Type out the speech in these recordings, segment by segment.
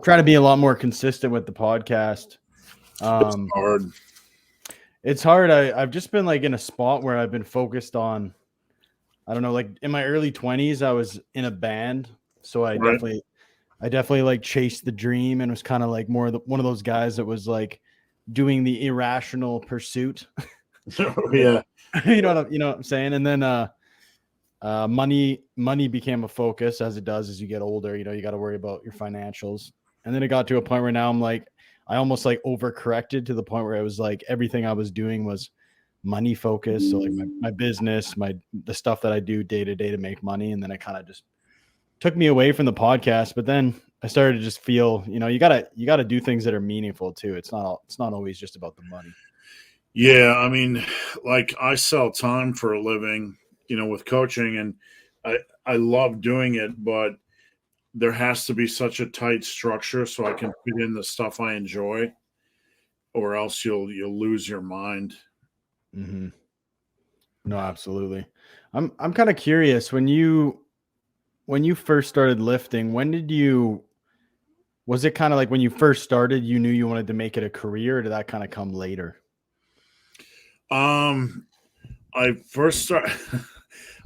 trying to be a lot more consistent with the podcast. It's Um, hard. it's hard. I've just been like in a spot where I've been focused on, I don't know, like in my early 20s, I was in a band. So Right. I definitely like chased the dream and was kind of like more one of those guys that was like doing the irrational pursuit. Like, Yeah. you know what I'm saying? And then, money became a focus, as it does as you get older. You know, you got to worry about your financials. And then it got to a point where now I'm like, I almost like overcorrected to the point where it was like everything I was doing was money focused. So like my business, the stuff that I do day to day to make money. And then it kind of just took me away from the podcast. But then I started to just feel, you gotta do things that are meaningful too. It's not always just about the money. Yeah. I mean, like I sell time for a living, with coaching, and I love doing it, but there has to be such a tight structure so I can fit in the stuff I enjoy, or else you'll lose your mind. Mm-hmm. No, absolutely. I'm kind of curious when you first started lifting, was it kind of like when you first started, you knew you wanted to make it a career, or did that kind of come later? Um, I first start.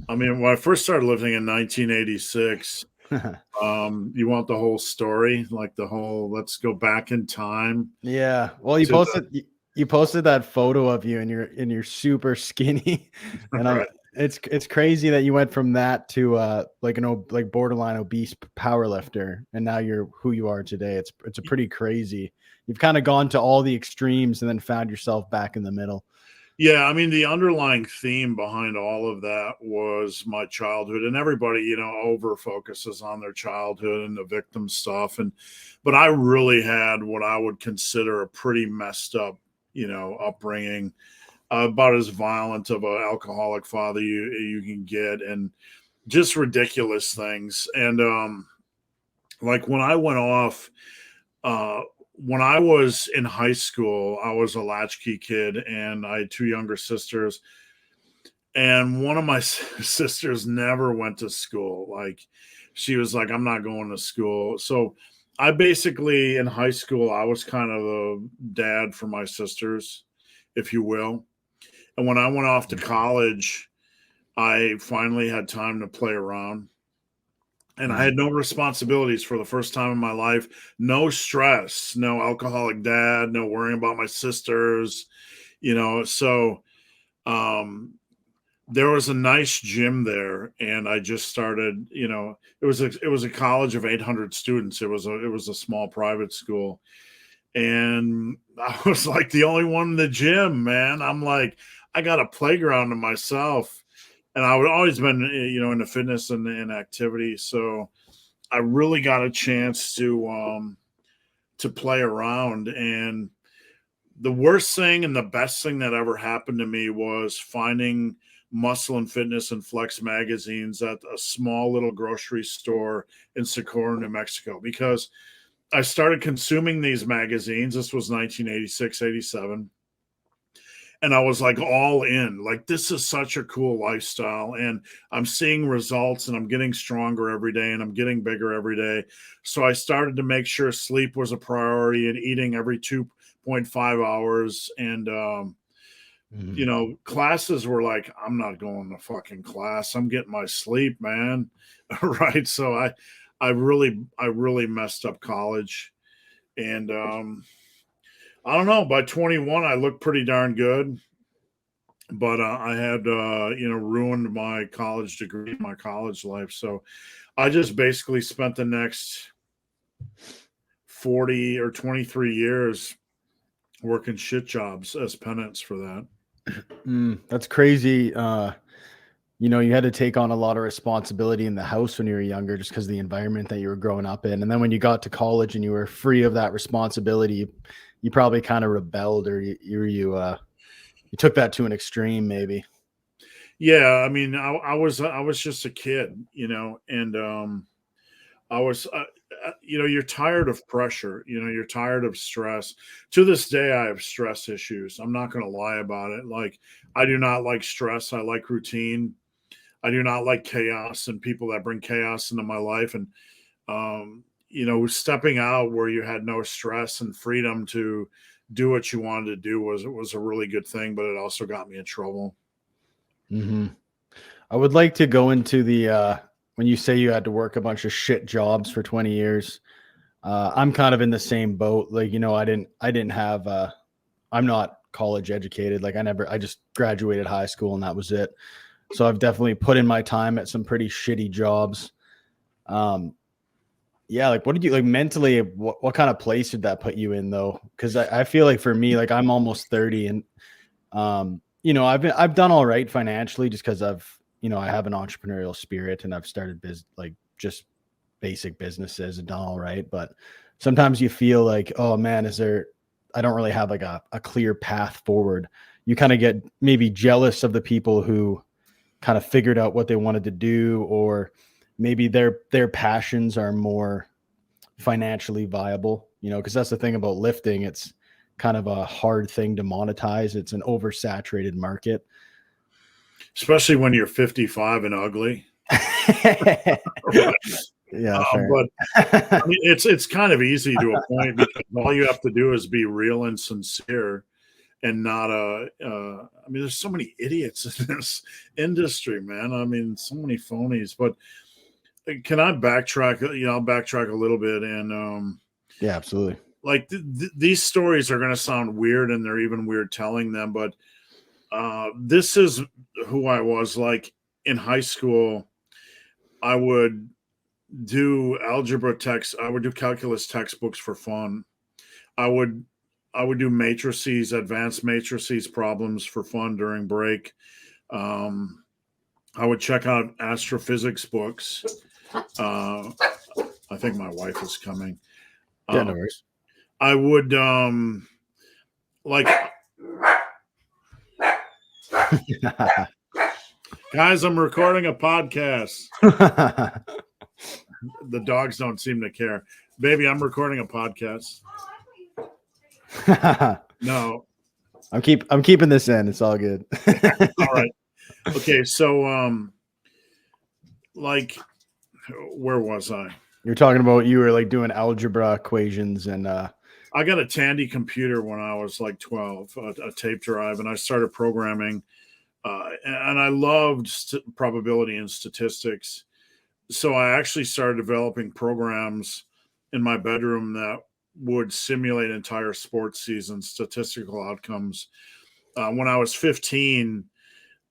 I mean, when I first started lifting in 1986, you want the whole story, like the whole let's go back in time Yeah. Well, to the you posted that photo of you and you're super skinny. And right. it's crazy that you went from that to like like borderline obese power lifter, and now you're who you are today. It's a pretty crazy. You've kind of gone to all the extremes and then found yourself back in the middle. Yeah, I mean, the underlying theme behind all of that was my childhood, and everybody, over focuses on their childhood and the victim stuff. But I really had what I would consider a pretty messed up, upbringing, about as violent of an alcoholic father you can get, and just ridiculous things. And like when I went off, uh, when I was in high school, I was a latchkey kid, and I had two younger sisters. And one of my sisters never went to school. Like, she was like, I'm not going to school. So I basically, in high school, I was kind of the dad for my sisters, if you will. And when I went off to college, I finally had time to play around, and I Mhm. had no responsibilities for the first time in my life. No stress, no alcoholic dad, no worrying about my sisters, So um, there was a nice gym there, and I just started. It was a college of 800 students. It was a small private school, and I was like the only one in the gym. Man, I'm like, I got a playground to myself, and I would always been into fitness and activity, so I really got a chance to play around. And the worst thing and the best thing that ever happened to me was finding Muscle and Fitness and Flex magazines at a small little grocery store in Socorro, New Mexico, because I started consuming these magazines. This was 1986, 87. And I was like all in. Like, this is such a cool lifestyle. And I'm seeing results, and I'm getting stronger every day, and I'm getting bigger every day. So I started to make sure sleep was a priority and eating every 2.5 hours. And, Mhm. classes were like, I'm not going to fucking class. I'm getting my sleep, man. Right. So I really messed up college. And, I don't know. By 21, I looked pretty darn good, but I had ruined my college degree, my college life. So I just basically spent the next 40 or 23 years working shit jobs as penance for that. That's crazy. You had to take on a lot of responsibility in the house when you were younger, just because of the environment that you were growing up in. And then when you got to college and you were free of that responsibility, you probably kind of rebelled, or you took that to an extreme, maybe. Yeah, I mean, I was just a kid, and I was, you're tired of pressure. You're tired of stress. To this day, I have stress issues. I'm not going to lie about it. Like, I do not like stress. I like routine. I do not like chaos and people that bring chaos into my life. And, stepping out where you had no stress and freedom to do what you wanted to do was a really good thing, but it also got me in trouble. Mm-hmm. I would like to go into the when you say you had to work a bunch of shit jobs for 20 years. I'm kind of in the same boat. Like, I didn't have I'm not college educated. Like I just graduated high school and that was it. So I've definitely put in my time at some pretty shitty jobs. Yeah, like what did you like mentally? What kind of place did that put you in though? Because I feel like for me, like I'm almost 30, and I've done all right financially just because I have an entrepreneurial spirit and I've started just basic businesses and done all right. But sometimes you feel like, oh man, I don't really have like a clear path forward. You kind of get maybe jealous of the people who kind of figured out what they wanted to do, or maybe their passions are more financially viable, because that's the thing about lifting. It's kind of a hard thing to monetize. It's an oversaturated market. Especially when you're 55 and ugly. Yeah, but I mean, it's kind of easy to a point because all you have to do is be real and sincere, and not I mean, there's so many idiots in this industry, man. I mean, so many phonies. But can I backtrack? I'll backtrack a little bit, and yeah, absolutely. Like these stories are going to sound weird, and they're even weird telling them, but this is who I was. Like in high school, I would do algebra text. I would do calculus textbooks for fun. I would do matrices, advanced matrices problems for fun during break. I would check out astrophysics books. I think my wife is coming. Yeah, no worries. I would like guys, I'm recording a podcast. The dogs don't seem to care. Baby, I'm recording a podcast. No. I'm keeping this in. It's all good. All right. Okay, so like where was I? You're talking about you were like doing algebra equations, and I got a Tandy computer when I was like 12, a tape drive, and I started programming. And I loved probability and statistics. So I actually started developing programs in my bedroom that would simulate entire sports seasons, statistical outcomes. When I was 15,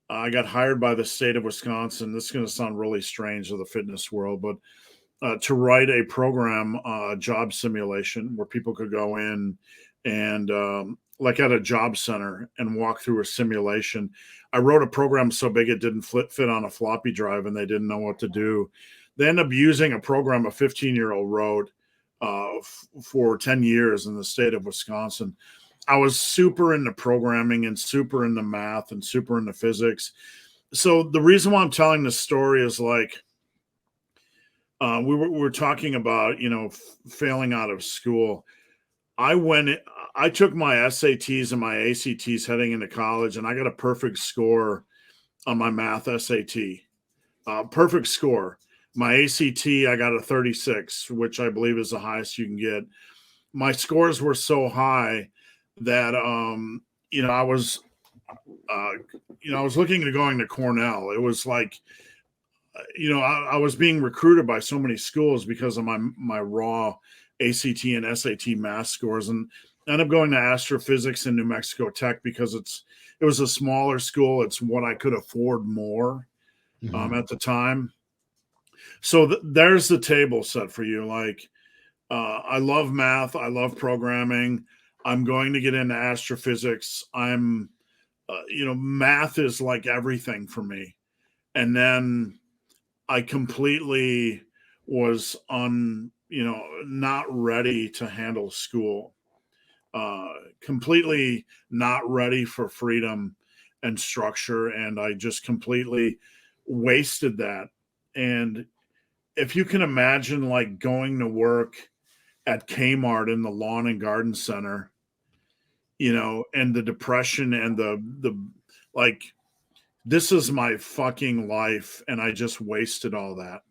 I got hired by the state of Wisconsin. This is going to sound really strange to the fitness world, but to write a program, job simulation, where people could go in and like at a job center and walk through a simulation. I wrote a program so big it didn't fit on a floppy drive, and they didn't know what to do. They ended up using a program a 15-year-old wrote for 10 years in the state of Wisconsin. I was super into programming and super into math and super into physics. So the reason why I'm telling this story is like, we were talking about, failing out of school. I took my SATs and my ACTs heading into college, and I got a perfect score on my math SAT. Perfect score. My ACT, I got a 36, which I believe is the highest you can get. My scores were so high that I was looking at going to Cornell. It was like, I was being recruited by so many schools because of my raw ACT and SAT math scores, and I ended up going to astrophysics in New Mexico Tech because it was a smaller school. It's what I could afford more at the time. So there's the table set for you. Like, I love math. I love programming. I'm going to get into astrophysics. Math is like everything for me. And then I completely was not ready to handle school. Completely not ready for freedom and structure. And I just completely wasted that. And if you can imagine like going to work at Kmart in the lawn and garden center, and the depression and the like, this is my fucking life, and I just wasted all that.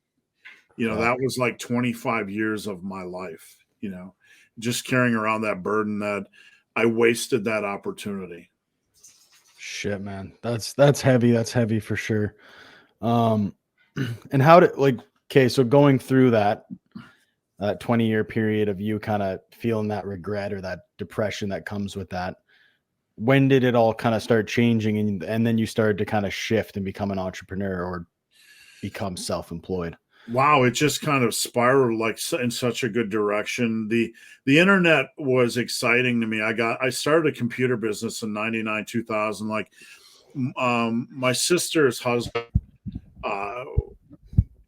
That was like 25 years of my life, just carrying around that burden that I wasted that opportunity. Shit, man. That's heavy. That's heavy for sure. And how did okay, so going through that 20-year period of you kind of feeling that regret or that depression that comes with that, when did it all kind of start changing and then you started to kind of shift and become an entrepreneur or become self-employed? Wow, it just kind of spiraled like in such a good direction. The internet was exciting to me. I started a computer business in 99 2000. Like my sister's husband,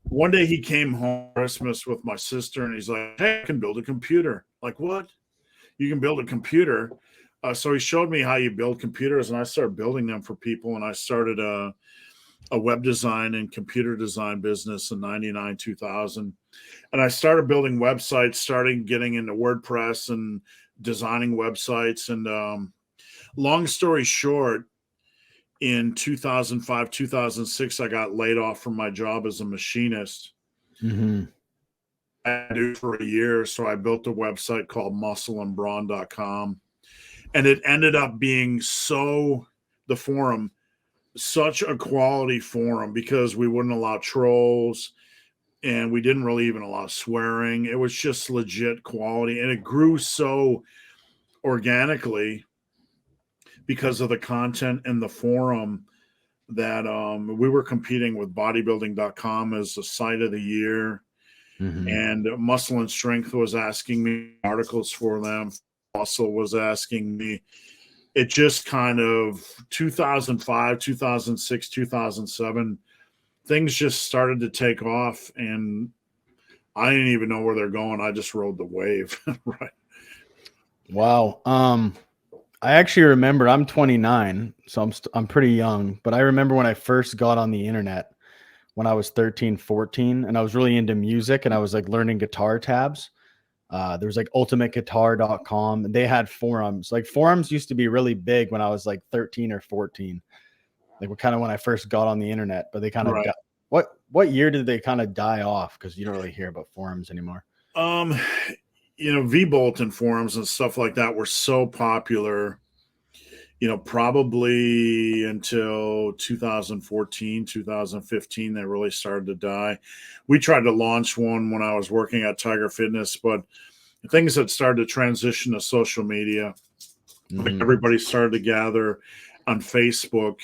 one day he came home Christmas with my sister and he's like, "Hey, I can build a computer." Like, what? You can build a computer? So he showed me how you build computers, and I started building them for people. And I started a web design and computer design business in 99 2000. And I started building websites, starting getting into WordPress and designing websites. And long story short, in 2005, 2006, I got laid off from my job as a machinist. Mm-hmm. I did for a year. So I built a website called muscleandbrawn.com. And it ended up being the forum, such a quality forum because we wouldn't allow trolls and we didn't really even allow swearing. It was just legit quality. And it grew so organically because of the content in the forum that we were competing with bodybuilding.com as the site of the year. Mm-hmm. And Muscle and Strength was asking me articles for them. Muscle was asking me. It just kind of 2005, 2006, 2007, things just started to take off. And I didn't even know where they're going. I just rode the wave. Right. Wow. I actually remember I'm 29, so I'm pretty young, but I remember when I first got on the internet when I was 13, 14, and I was really into music and I was like learning guitar tabs. There was like ultimateguitar.com and they had forums. Like forums used to be really big when I was like 13 or 14. Like kind of when I first got on the internet, but they kind of Right. what year did they kind of die off? Because you don't really hear about forums anymore. V-Bolt and forums and stuff like that were so popular, probably until 2014, 2015, they really started to die. We tried to launch one when I was working at Tiger Fitness, but things had started to transition to social media. Mm-hmm. Like everybody started to gather on Facebook,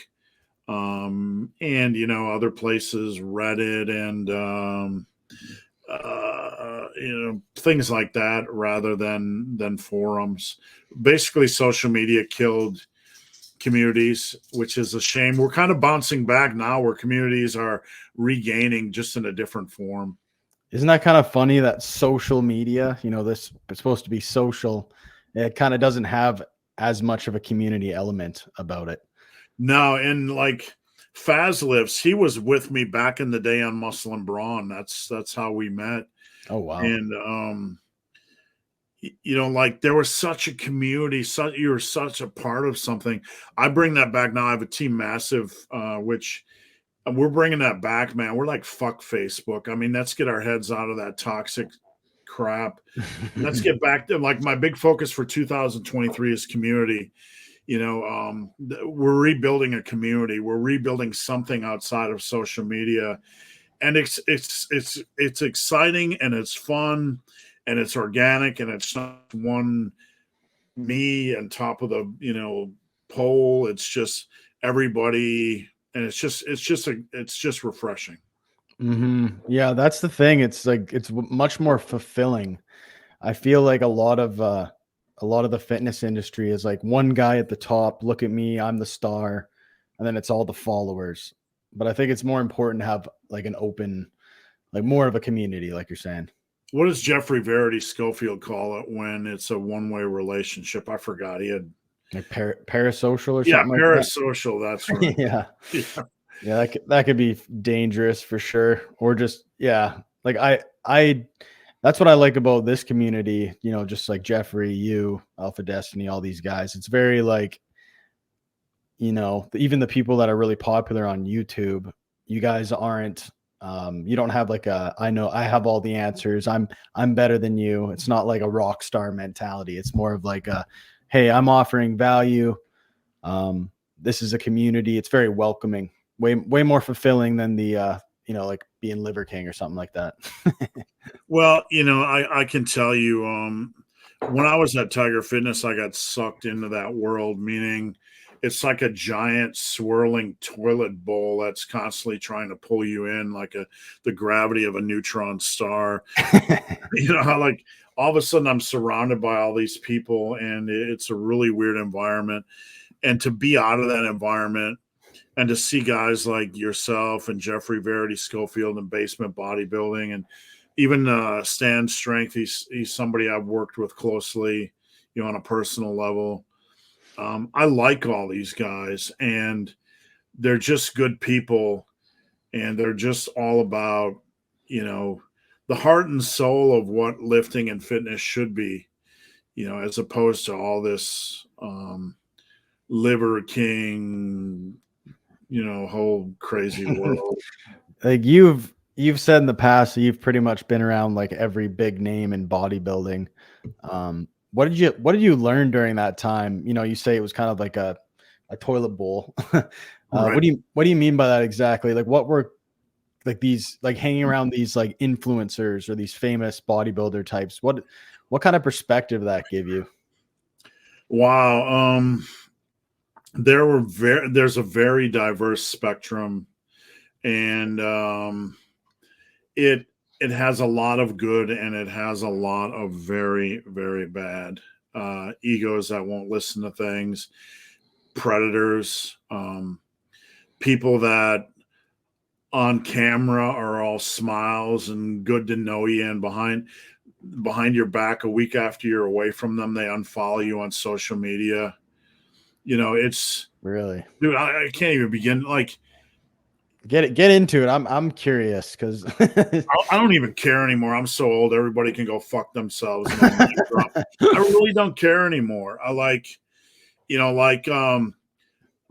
and other places, Reddit and things like that, rather than forums. Basically, social media killed communities, which is a shame. We're kind of bouncing back now where communities are regaining just in a different form. Isn't that kind of funny that social media, this is supposed to be social, it kind of doesn't have as much of a community element about it? No, and like Fazlifts, he was with me back in the day on Muscle and Brawn. That's how we met. Oh, wow. And like there was such a community, you were such a part of something. I bring that back now. I have a Team Massive, which we're bringing that back, man. We're like, fuck Facebook. I mean, let's get our heads out of that toxic crap. Let's get back to like my big focus for 2023 is community. We're rebuilding a community. We're rebuilding something outside of social media, and it's exciting and it's fun and it's organic and it's not one me on top of the pole. It's just everybody, and it's just refreshing. Mm-hmm. Yeah, that's the thing. It's like it's much more fulfilling. I feel like a lot of the fitness industry is like one guy at the top. Look at me, I'm the star, and then it's all the followers. But I think it's more important to have like an open, like more of a community, like you're saying. What does Jeffrey Verity Schofield call it when it's a one-way relationship? I forgot. He had like parasocial or something like parasocial. That's right. Yeah. Yeah, that could be dangerous for sure. Or just, yeah, like I that's what I like about this community, just like Jeffrey, you, Alpha Destiny, all these guys. It's very like, even the people that are really popular on YouTube, you guys aren't You don't have like a, I know I have all the answers. I'm better than you. It's not like a rock star mentality. It's more of like a, hey, I'm offering value. This is a community. It's very welcoming, way more fulfilling than the, like being Liver King or something like that. Well, I can tell you, when I was at Tiger Fitness, I got sucked into that world, meaning it's like a giant swirling toilet bowl that's constantly trying to pull you in, like the gravity of a neutron star. How like all of a sudden I'm surrounded by all these people, and it's a really weird environment. And to be out of that environment and to see guys like yourself and Jeffrey Verity Schofield in Basement Bodybuilding, and even Stan Strength, he's somebody I've worked with closely, on a personal level. I like all these guys, and they're just good people, and they're just all about, the heart and soul of what lifting and fitness should be, as opposed to all this Liver King, whole crazy world. Like you've said in the past that you've pretty much been around like every big name in bodybuilding. What did you learn during that time? You say it was kind of like a toilet bowl. Right. What do you mean by that exactly? Like what were like these, like hanging around these like influencers or these famous bodybuilder types? What kind of perspective that give you? Wow. There's a very diverse spectrum, and it has a lot of good, and it has a lot of very, very bad. Egos that won't listen to things, predators, people that on camera are all smiles and good to know you, and behind your back a week after you're away from them, they unfollow you on social media. It's Really? dude, I can't even begin. Like, Get into it. I'm curious because I don't even care anymore. I'm so old. Everybody can go fuck themselves. I really don't care anymore. I like,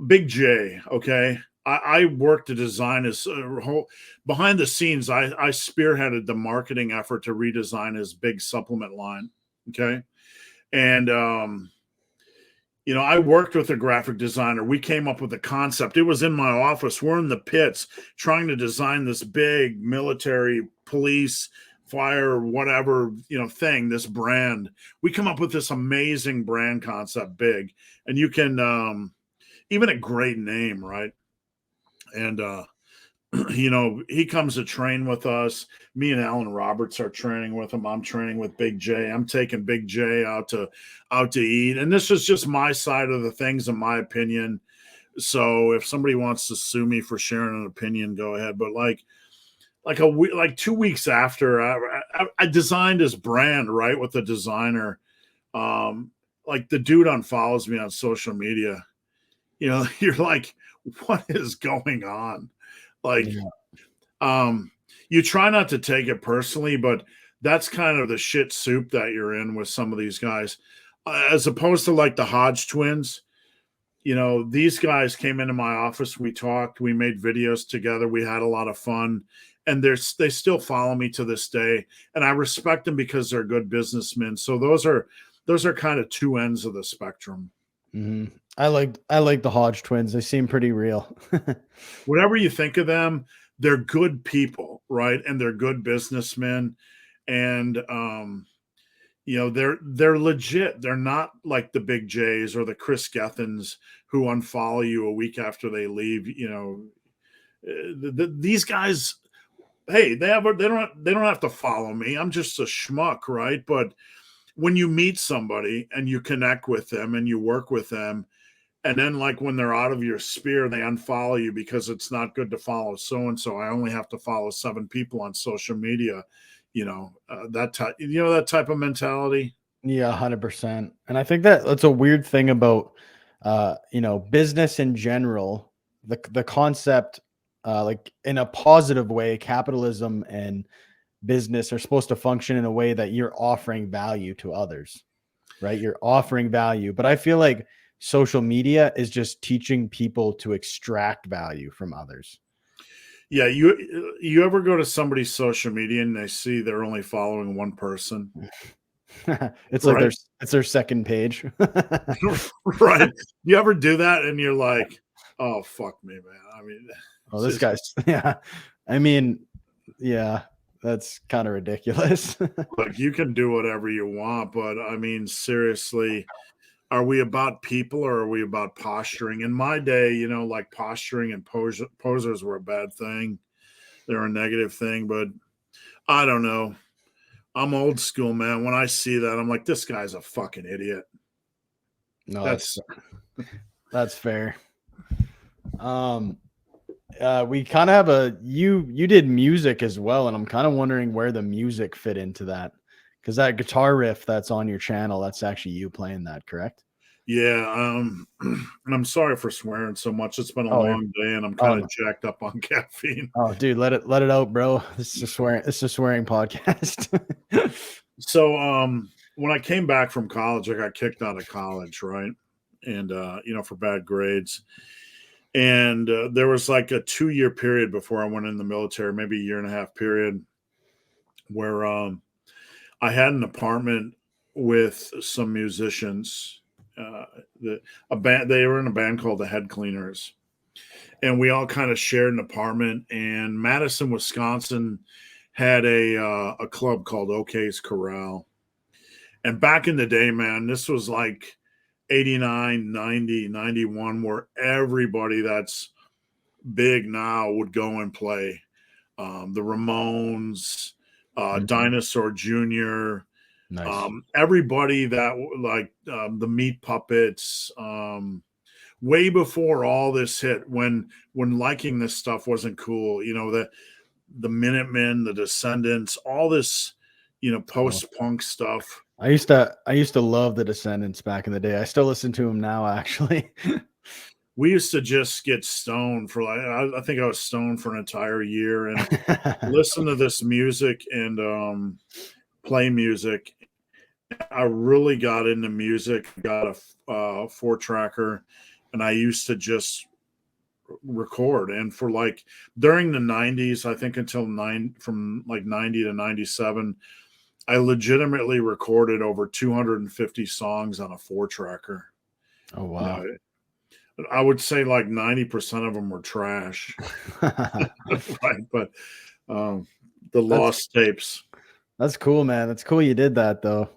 Big J. Okay. I worked to design his whole behind the scenes. I spearheaded the marketing effort to redesign his big supplement line. Okay. And, I worked with a graphic designer. We came up with a concept. It was in my office. We're in the pits trying to design this big military, police, fire, whatever, thing, this brand. We come up with this amazing brand concept, big. And you can, even a great name, right? And, he comes to train with us. Me and Alan Roberts are training with him. I'm training with Big J. I'm taking Big J out to eat. And this is just my side of the things, in my opinion. So if somebody wants to sue me for sharing an opinion, go ahead. But like 2 weeks after I designed his brand, right, with the designer, like the dude unfollows me on social media. You're like, what is going on? Like, you try not to take it personally, but that's kind of the shit soup that you're in with some of these guys, as opposed to like the Hodge twins. These guys came into my office. We talked, we made videos together. We had a lot of fun, and they still follow me to this day. And I respect them because they're good businessmen. So those are kind of two ends of the spectrum. Mm-hmm. I like the Hodge twins. They seem pretty real. Whatever you think of them, they're good people, right? And they're good businessmen, and they're legit. They're not like the Big J's or the Chris Gethens who unfollow you a week after they leave. These guys, hey, they don't have to follow me. I'm just a schmuck, right? But when you meet somebody and you connect with them and you work with them, and then like when they're out of your sphere, they unfollow you because it's not good to follow so and so. I only have to follow 7 people on social media. That type of mentality. Yeah, 100%. And I think that's a weird thing about business in general. The concept, like in a positive way, capitalism and business are supposed to function in a way that you're offering value to others, right? You're offering value. But I feel like social media is just teaching people to extract value from others. Yeah, you ever go to somebody's social media and they see they're only following one person, It's like right? it's their second page. Right. You ever do that and you're like, "Oh, fuck me, man." I mean, Oh, it's this just guy's yeah. I mean, yeah, that's kind of ridiculous. like you can do whatever you want, but I mean, seriously, are we about people or are we about posturing? In my day, like posturing and posers were a bad thing. They're a negative thing, but I don't know. I'm old school, man. When I see that, I'm like, this guy's a fucking idiot. No, That's that's fair. Um, we kind of have you did music as well, and I'm kind of wondering where the music fit into that, because that guitar riff that's on your channel, that's actually you playing that, correct? yeah. And I'm sorry for swearing so much. It's been a Oh, long day, and I'm oh, kind of jacked up on caffeine. oh, dude, let it out, bro. This is a swearing. It's a swearing podcast. So, when I came back from college, I got kicked out of college, right? And for bad grades. And there was like a 2 year period before I went in the military, maybe a year and a half period, where I had an apartment with some musicians. Uh, a band, they were in a band called the Head Cleaners, and we all kind of shared an apartment. And Madison, Wisconsin, had a club called OK's Corral. And back in the day, man, this was like 89, 90, 91, where everybody that's big now would go and play. The Ramones, Mhm. Dinosaur Jr., Nice. everybody that like the Meat Puppets, way before all this hit, when liking this stuff wasn't cool. The Minutemen, the Descendants, all this, Oh, post punk stuff. I used to love the Descendants back in the day. I still listen to them now, actually. We used to just get stoned for like I think I was stoned for an entire year and listen to this music and play music. I really got into music, got a 4 tracker, and I used to just record. And for like during the 90s, I think until from like 90 to 97, I legitimately recorded over 250 songs on a 4 tracker. Oh You wow. know, I would say like 90% of them were trash, right? But um, the That's lost tapes. that's cool, man. That's cool you did that though.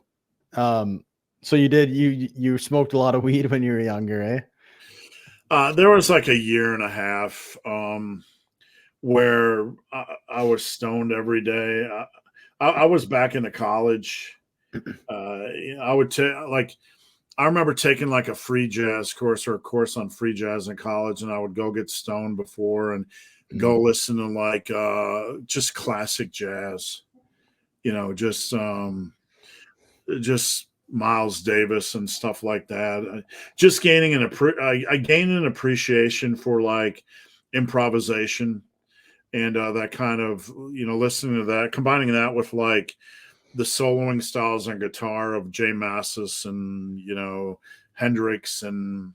Um, so you smoked a lot of weed when you were younger, eh? There was like a year and a half where I was stoned every day. I was back into college. I would take like I remember taking like a free jazz course or a course on free jazz in college, and I would go get stoned before and go Mm. listen to like just classic jazz. Just Miles Davis and stuff like that. Just gaining I gained an appreciation for like improvisation and that kind of listening to that, combining that with like the soloing styles on guitar of Jay Massis and Hendrix, and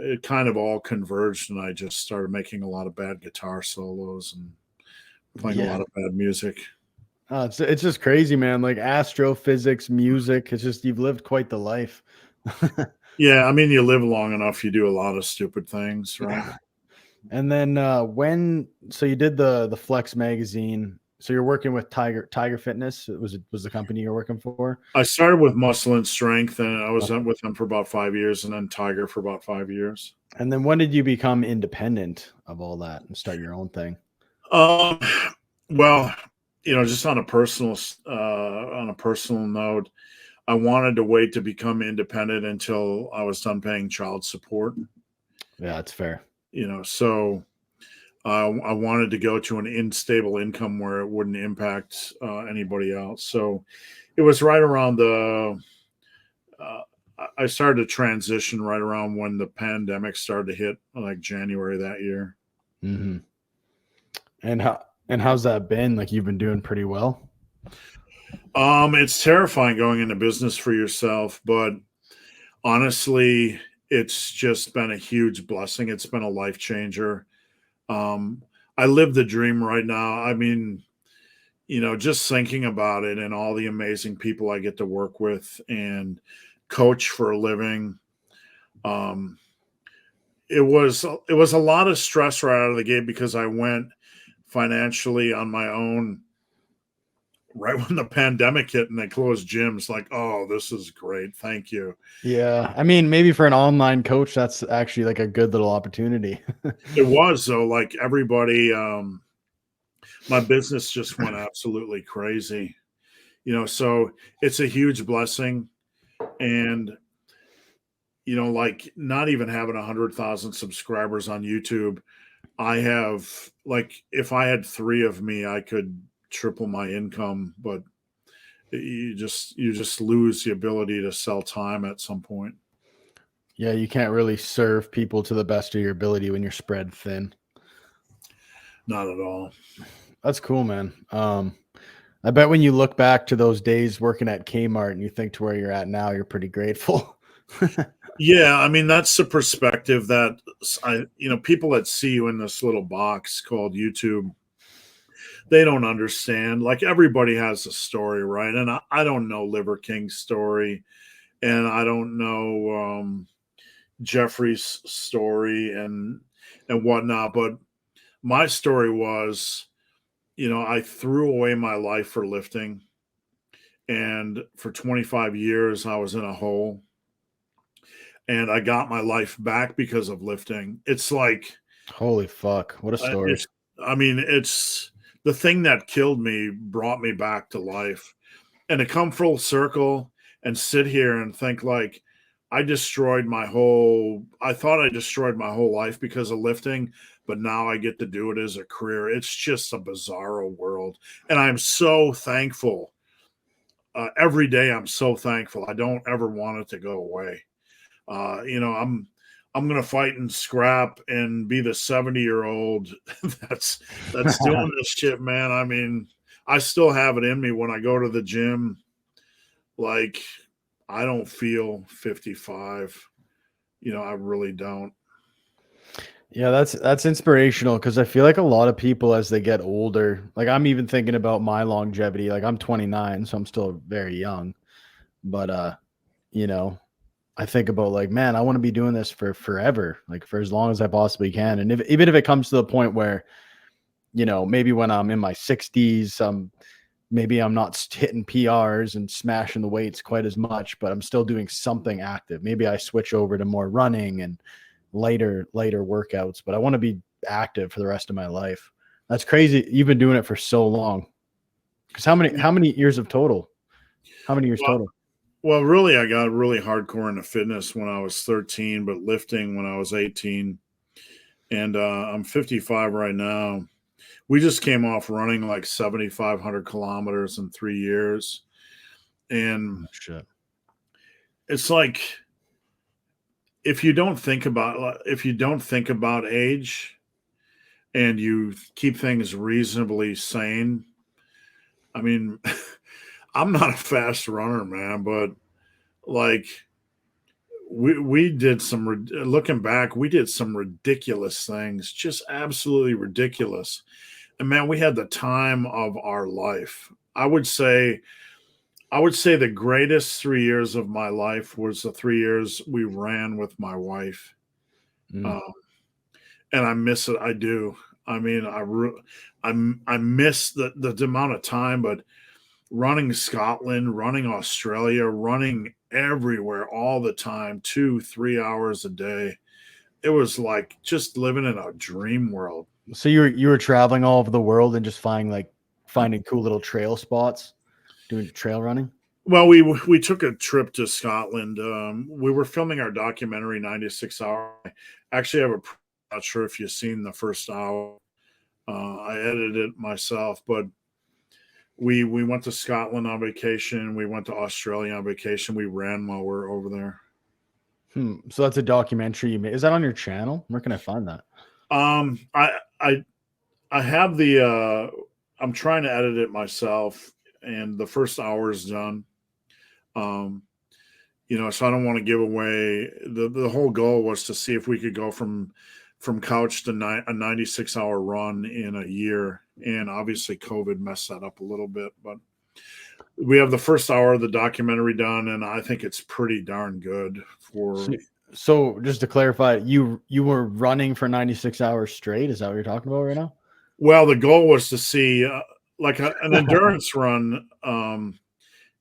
it kind of all converged, and I just started making a lot of bad guitar solos and playing a Yeah. lot of bad music. It's just crazy, man. Like astrophysics, music. It's just you've lived quite the life. Yeah, I mean, you live long enough, you do a lot of stupid things, right? And then so you did the Flex magazine. So you're working with Tiger Fitness. Was the company you're working for? I started with Muscle and Strength, and I was with them for about 5 years, and then Tiger for about 5 years. And then when did you become independent of all that and start your own thing? Um, well, just on a personal note, I wanted to wait to become independent until I was done paying child support. Yeah, that's fair. So I wanted to go to an unstable income where it wouldn't impact anybody else. So it was right around uh, I started to transition right around when the pandemic started to hit, like January that year. Hmm. And how's that been? Like you've been doing pretty well. It's terrifying going into business for yourself, but honestly, it's just been a huge blessing. It's been a life changer. Um, I live the dream right now. I mean, just thinking about it and all the amazing people I get to work with and coach for a living. Um, it was a lot of stress right out of the gate because I went financially on my own right when the pandemic hit and they closed gyms. Like, oh, this is great. Thank you. Yeah. I mean, maybe for an online coach, that's actually like a good little opportunity. It was though, like everybody, my business just went absolutely crazy. So it's a huge blessing. And like not even having 100,000 subscribers on YouTube, I have, like, if I had three of me, I could triple my income, but you just lose the ability to sell time at some point. Yeah, you can't really serve people to the best of your ability when you're spread thin. Not at all. That's cool, man. I bet when you look back to those days working at Kmart and you think to where you're at now, you're pretty grateful. Yeah, I mean that's the perspective that people that see you in this little box called YouTube, they don't understand. Like everybody has a story, right? And I don't know Liver King's story, and I don't know Jeffrey's story and whatnot. But my story was, I threw away my life for lifting, and for 25 years I was in a hole, and I got my life back because of lifting. It's like, Holy fuck. What a story. it's, I mean, it's the thing that killed me brought me back to life. And to come full circle and sit here and think like I thought I destroyed my whole life because of lifting, but now I get to do it as a career. It's just a bizarro world. And I'm so thankful. Every day I'm so thankful. I don't ever want it to go away. I'm gonna fight and scrap and be the 70-year-old that's doing this shit, man. I mean, I still have it in me when I go to the gym. Like, I don't feel 55. I really don't. Yeah, that's inspirational because I feel like a lot of people as they get older, like I'm even thinking about my longevity. Like I'm 29, so I'm still very young. But you know, I think about like, man, I want to be doing this for forever, like for as long as I possibly can. And even if it comes to the point where, maybe when I'm in my 60s, maybe I'm not hitting PRs and smashing the weights quite as much, but I'm still doing something active. Maybe I switch over to more running and lighter workouts, but I want to be active for the rest of my life. That's crazy. You've been doing it for so long. Because how many years of total? How many years Well, total? well, really, I got really hardcore into fitness when I was 13, but lifting when I was 18. And I'm 55 right now. We just came off running like 7,500 kilometers in 3 years. And Oh, shit. it's like, if you don't think about age and you keep things reasonably sane, I mean, I'm not a fast runner, man, but like we did looking back, we did some ridiculous things, just absolutely ridiculous. And man, we had the time of our life. I would say the greatest 3 years of my life was the 3 years we ran with my wife. Mm. Um, and I miss it. I do. I mean, I miss the amount of time, but running Scotland, running Australia, running everywhere all the time, 2-3 hours a day. It was like just living in a dream world. So you were traveling all over the world and just finding cool little trail spots, doing trail running? Well, we took a trip to Scotland. We were filming our documentary 96 Hour. Actually, not sure if you've seen the first hour. I edited it myself, but we went to Scotland on vacation. We went to Australia on vacation. We ran while we were over there. So that's a documentary you made. Is that on your channel? Where can I find that? I have I'm trying to edit it myself, and the first hour is done. Um, so I don't want to give away the whole goal was to see if we could go from from couch to a 96-hour run in a year. And obviously COVID messed that up a little bit, but we have the first hour of the documentary done, and I think it's pretty darn good for. So just to clarify, you were running for 96 hours straight. Is that what you're talking about right now? Well, the goal was to see like an endurance run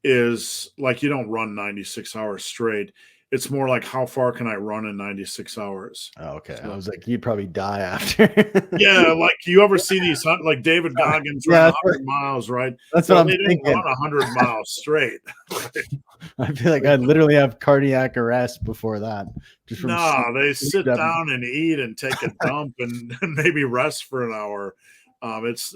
is like you don't run 96 hours straight. It's more like how far can I run in 96 hours? Oh, okay. So, I was like, you'd probably die after. yeah, like you ever see these like David Goggins run 100 miles, right? That's well, what I'm they thinking. don't run 100 miles straight. Right? I feel like I'd literally have cardiac arrest before that. Just from they sit down and eat and take a dump and maybe rest for an hour. It's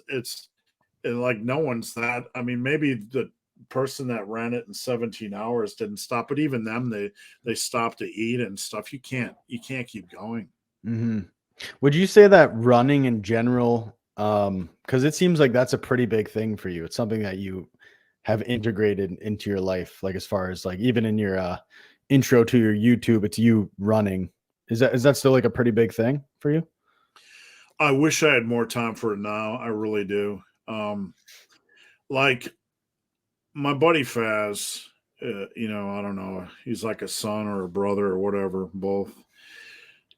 like no one's that. I mean, maybe the person that ran it in 17 hours didn't stop, but even them, they stopped to eat and stuff. You can't keep going. Mm-hmm. Would you say that running in general, because it seems like that's a pretty big thing for you, it's something that you have integrated into your life, like as far as like even in your intro to your YouTube, it's you running. Is that still like a pretty big thing for you? I wish I had more time for it now. I really do. Like my buddy Faz, I don't know, he's like a son or a brother or whatever, both.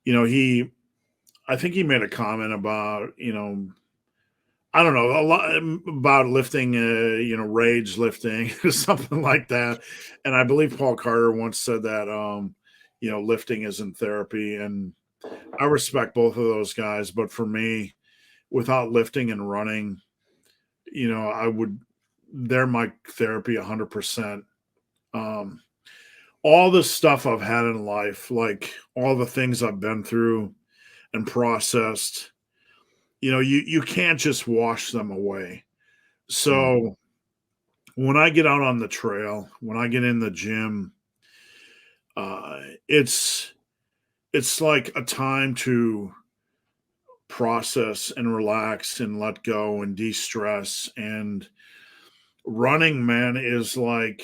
I think he made a comment about, I don't know, a lot about lifting, rage lifting or something like that. And I believe Paul Carter once said that, lifting isn't therapy. And I respect both of those guys. But for me, without lifting and running, they're my therapy 100%. All the stuff I've had in life, like all the things I've been through and processed, you can't just wash them away. So when I get out on the trail, when I get in the gym, it's like a time to process and relax and let go and de-stress. And running, man, is like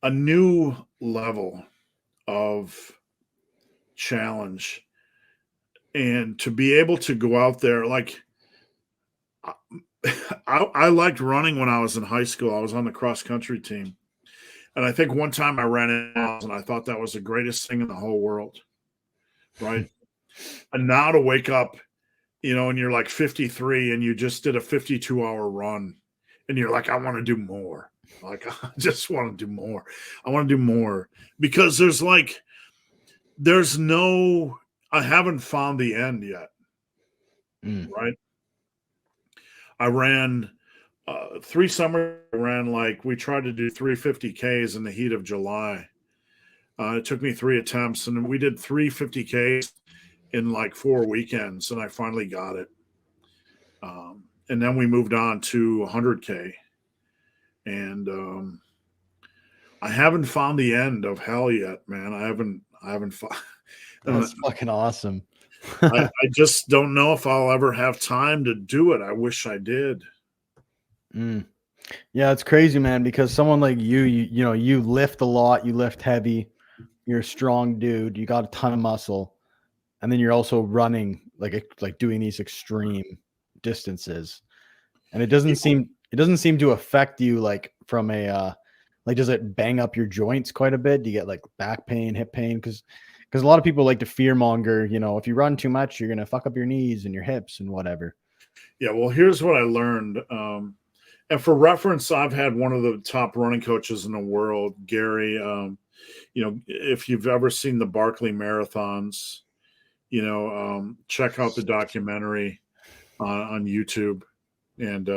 a new level of challenge. And to be able to go out there, like I liked running when I was in high school. I was on the cross country team. And I think one time I ran it and I thought that was the greatest thing in the whole world. Right. And now to wake up, and you're like 53 and you just did a 52-hour run and you're like, I want to do more. Like, I just want to do more. I want to do more because I haven't found the end yet. Right. I ran 3 summers. We tried to do 350Ks in the heat of July. It took me 3 attempts and we did 350Ks in like 4 weekends and I finally got it. And then we moved on to 100K. And I haven't found the end of hell yet, man. I haven't found. That's fucking awesome. I just don't know if I'll ever have time to do it. I wish I did. Yeah, it's crazy, man, because someone like you lift a lot, you lift heavy, you're a strong dude, you got a ton of muscle, and then you're also running like doing these extreme distances. And it doesn't seem to affect you like from a like, does it bang up your joints quite a bit? Do you get like back pain, hip pain? Because a lot of people like to fear monger, if you run too much, you're gonna fuck up your knees and your hips and whatever. Yeah, well, here's what I learned. And for reference, I've had one of the top running coaches in the world, Gary. If you've ever seen the Barkley marathons, check out the documentary on YouTube. And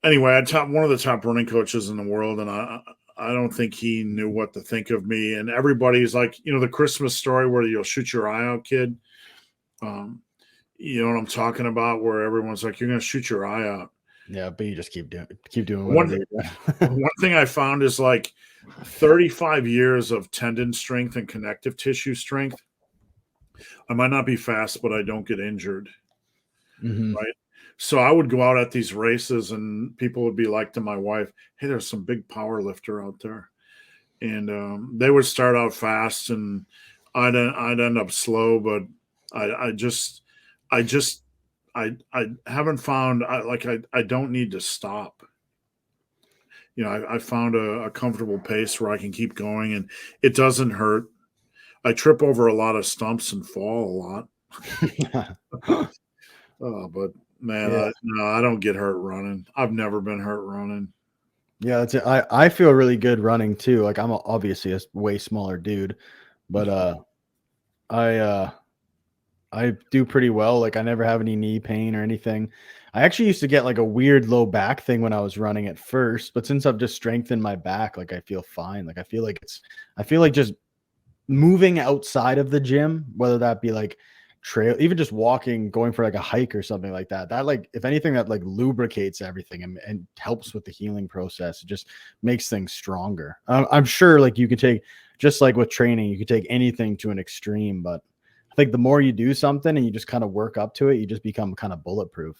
anyway, one of the top running coaches in the world, and I don't think he knew what to think of me. And everybody's like, the Christmas story where you'll shoot your eye out, kid. You know what I'm talking about? Where everyone's like, you're going to shoot your eye out. Yeah, but you just keep doing whatever. One thing I found is like 35 years of tendon strength and connective tissue strength. I might not be fast, but I don't get injured. Right. So I would go out at these races and people would be like to my wife, hey, there's some big power lifter out there. And they would start out fast and I'd end up slow, but I just I just I haven't found I don't need to stop. I found a comfortable pace where I can keep going and it doesn't hurt. I trip over a lot of stumps and fall a lot. But man, Yeah. no, I don't get hurt running. I've never been hurt running. Yeah, that's it. I feel really good running too. Like obviously a way smaller dude, but I I do pretty well. Like I never have any knee pain or anything. I actually used to get like a weird low back thing when I was running at first, but since I've just strengthened my back, like I feel fine. Like I feel like just moving outside of the gym, whether that be like trail, even just walking, going for like a hike or something like that, that like, if anything, that like lubricates everything and helps with the healing process. It just makes things stronger. I'm sure like you could take, just like with training, you could take anything to an extreme, but I think the more you do something and you just kind of work up to it, you just become kind of bulletproof.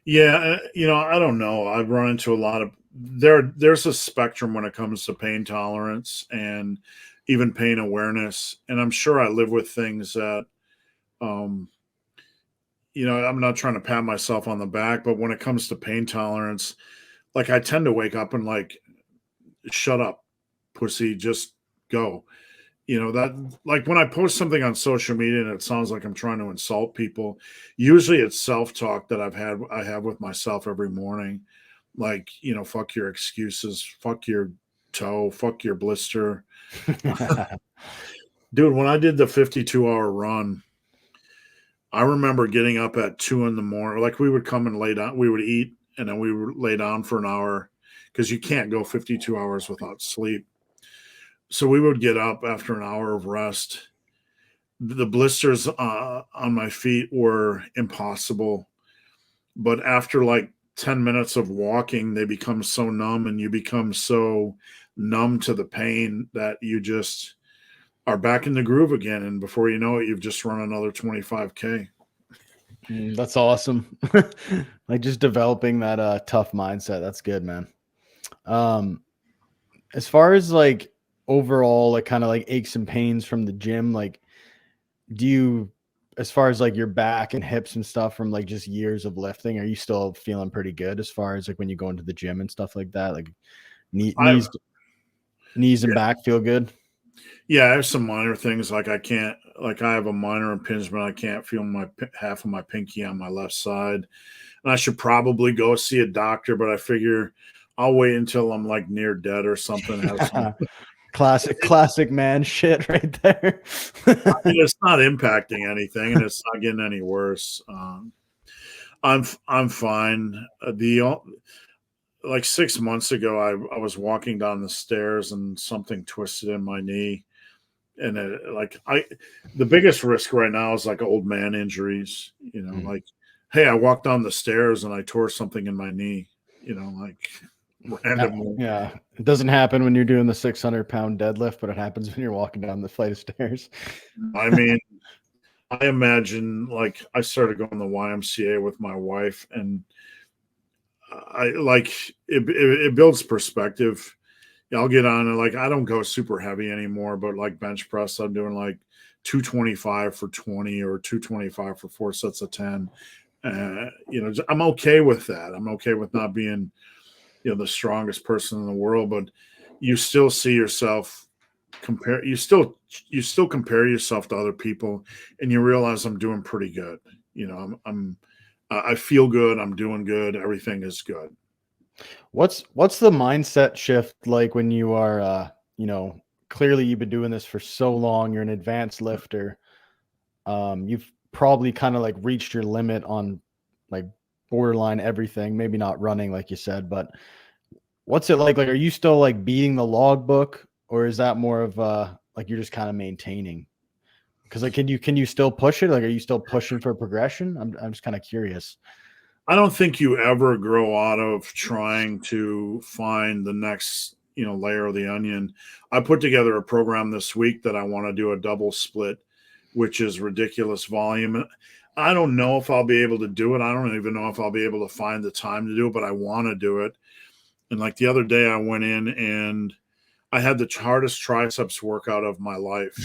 Yeah, I don't know. I've run into a lot of there's a spectrum when it comes to pain tolerance and even pain awareness. And I'm sure I live with things that um I'm not trying to pat myself on the back, but when it comes to pain tolerance, like I tend to wake up and like, shut up, pussy, just go. That like when I post something on social media and it sounds like I'm trying to insult people, usually it's self-talk that I have with myself every morning. Like, fuck your excuses, fuck your toe, fuck your blister. Dude, when I did the 52-hour run, I remember getting up at 2 in the morning. Like we would come and lay down, we would eat, and then we would lay down for an hour because you can't go 52 hours without sleep. So we would get up after an hour of rest. The blisters on my feet were impossible, but after like 10 minutes of walking, they become so numb, and you become so numb to the pain that you just are back in the groove again. And before you know it, you've just run another 25K. That's awesome. Like just developing that tough mindset. That's good, man. Um, as far as like overall, like kind of like aches and pains from the gym, like do you, as far as like your back and hips and stuff from like just years of lifting, are you still feeling pretty good as far as like when you go into the gym and stuff like that? Like I've knees and back feel good? Yeah, I have some minor things like I have a minor impingement. I can't feel my half of my pinky on my left side, and I should probably go see a doctor. But I figure I'll wait until I'm like near dead or something. Have some. Classic man shit right there. I mean, it's not impacting anything, and it's not getting any worse. I'm fine. Like 6 months ago, I was walking down the stairs and something twisted in my knee, and the biggest risk right now is like old man injuries. Like, hey, I walked down the stairs and I tore something in my knee. Like randomly. Yeah, it doesn't happen when you're doing the 600-pound deadlift, but it happens when you're walking down the flight of stairs. I mean, I imagine like I started going to the YMCA with my wife, and I like it builds perspective. I'll get on it. Like I don't go super heavy anymore, but like bench press, I'm doing like 225 for 20 or 225 for 4 sets of 10. I'm okay with that. I'm okay with not being, the strongest person in the world, but you still see yourself you still compare yourself to other people, and you realize I'm doing pretty good. I feel good. I'm doing good. Everything is good. What's the mindset shift like when you are clearly you've been doing this for so long, you're an advanced lifter. You've probably kind of like reached your limit on like borderline everything, maybe not running like you said, but what's it like? Like are you still like beating the logbook, or is that more of like you're just kind of maintaining? Because like can you still push it? Like are you still pushing for progression? I'm just kind of curious. I don't think you ever grow out of trying to find the next, layer of the onion. I put together a program this week that I want to do a double split, which is ridiculous volume. I don't know if I'll be able to do it. I don't even know if I'll be able to find the time to do it, but I want to do it. And like the other day, I went in and I had the hardest triceps workout of my life.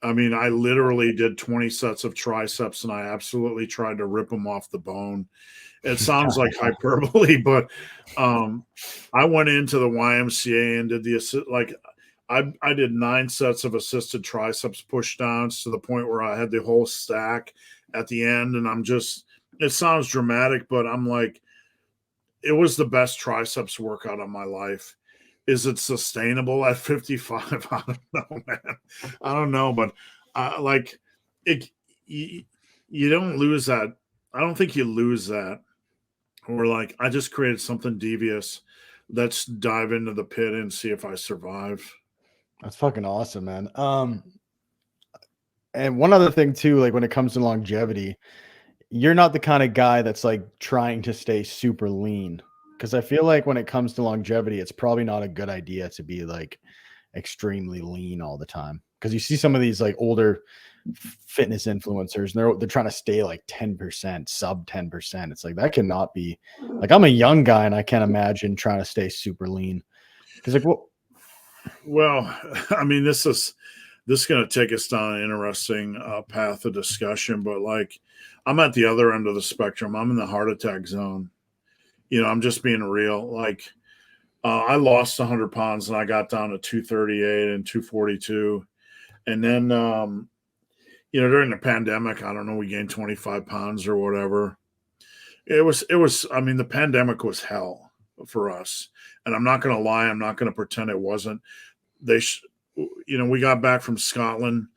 I mean, I literally did 20 sets of triceps and I absolutely tried to rip them off the bone. It sounds like hyperbole, but um, I went into the YMCA and did I did 9 sets of assisted triceps push downs to the point where I had the whole stack at the end. And it sounds dramatic, but I'm like, it was the best triceps workout of my life. Is it sustainable at 55? I don't know, man. I don't know, but like it, you, you don't lose that. I don't think you lose that. Or like, I just created something devious. Let's dive into the pit and see if I survive. That's fucking awesome, man. And one other thing too, like when it comes to longevity, you're not the kind of guy that's like trying to stay super lean. Because I feel like when it comes to longevity, it's probably not a good idea to be like extremely lean all the time. Because you see some of these like older fitness influencers, and they're trying to stay like 10%, sub 10%. It's like that cannot be like I'm a young guy and I can't imagine trying to stay super lean. Because like Well, I mean, this is going to take us down an interesting path of discussion, but like, I'm at the other end of the spectrum. I'm in the heart attack zone. I'm just being real. Like, I lost 100 pounds and I got down to 238 and 242. And then, during the pandemic, I don't know, we gained 25 pounds or whatever. I mean, the pandemic was hell for us. And I'm not going to lie. I'm not going to pretend it wasn't. We got back from Scotland.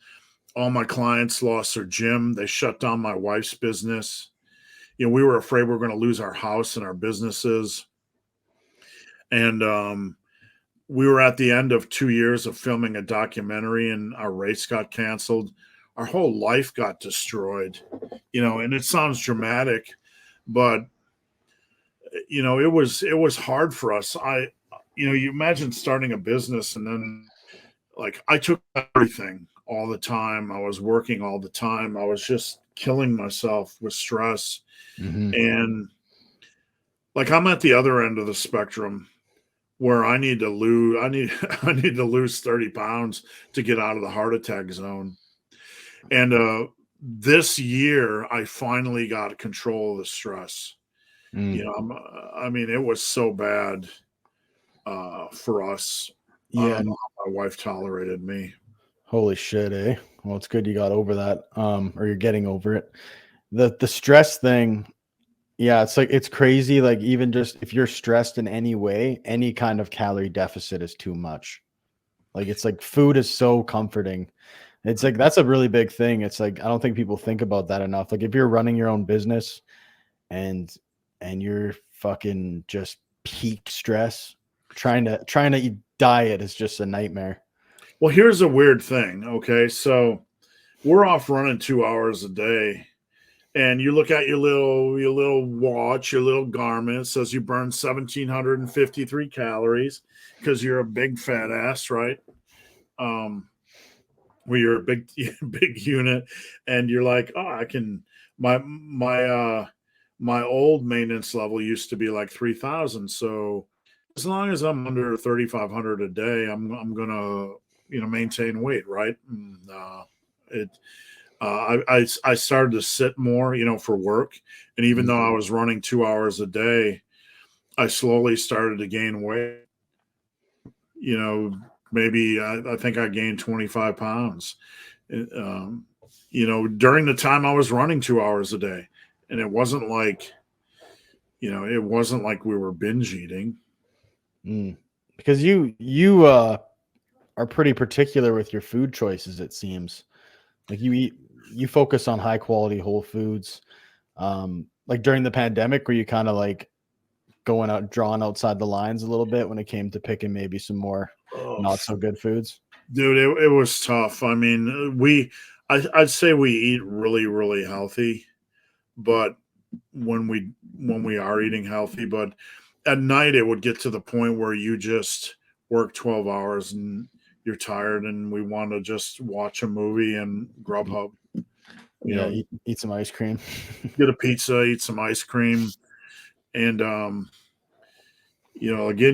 All my clients lost their gym. They shut down my wife's business. We were afraid we were going to lose our house and our businesses. And we were at the end of 2 years of filming a documentary, and our race got canceled. Our whole life got destroyed. And it sounds dramatic, but it was hard for us. You imagine starting a business and then like I took everything all the time. I was working all the time. I was just killing myself with stress. Mhm. And like I'm at the other end of the spectrum where I need to lose I need to lose 30 pounds to get out of the heart attack zone. And this year I finally got control of the stress. Mm. I mean, it was so bad for us. I Yeah. don't know how my wife tolerated me. Holy shit, eh? Well, it's good you got over that, or you're getting over it. The stress thing, yeah, it's like it's crazy. Like even just if you're stressed in any way, any kind of calorie deficit is too much. Like it's like food is so comforting. It's like that's a really big thing. It's like I don't think people think about that enough. Like if you're running your own business and you're fucking just peak stress, trying to eat diet is just a nightmare. Well, here's a weird thing. Okay. So we're off running 2 hours a day. And you look at your little watch, your little Garmin, it says you burn 1,753 calories because you're a big fat ass, right? Um, where you're a big big unit, and you're like, oh, I can my old maintenance level used to be like 3,000. So as long as I'm under 3,500 a day, I'm gonna maintain weight, right? And, it I started to sit more, for work, and even Mm. though I was running 2 hours a day, I slowly started to gain weight. You know, maybe I think I gained 25 pounds. Um, during the time I was running 2 hours a day, and it wasn't like we were binge eating. Mm. Because you are pretty particular with your food choices, it seems. Like you focus on high quality whole foods. Like during the pandemic, were you kind of like going out drawing outside the lines a little bit when it came to picking maybe some more Oh, not so good foods? dude, it was tough. I mean, I'd say we eat really, really healthy, but when we are eating healthy, but at night it would get to the point where you just work 12 hours and you're tired and we want to just watch a movie and Grubhub, you Yeah, know, eat some ice cream. get a pizza, eat some ice cream, and again,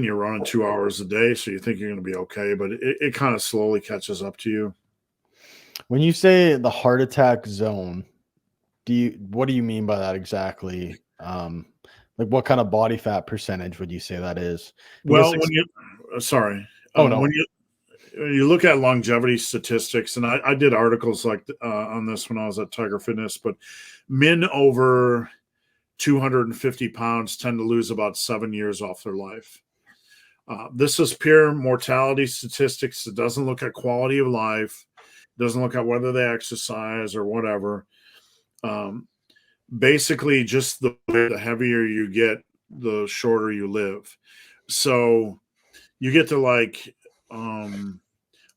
you're running 2 hours a day, so you think you're going to be okay, but it kind of slowly catches up to you. When you say the heart attack zone, what do you mean by that exactly? Like what kind of body fat percentage would you say that is? Because Well, when you sorry, oh when no. you look at longevity statistics, and I did articles like on this when I was at Tiger Fitness, but men over 250 pounds tend to lose about 7 years off their life. This is pure mortality statistics. It doesn't look at quality of life, doesn't look at whether they exercise or whatever. Um, Basically, just the heavier you get, the shorter you live. So you get to like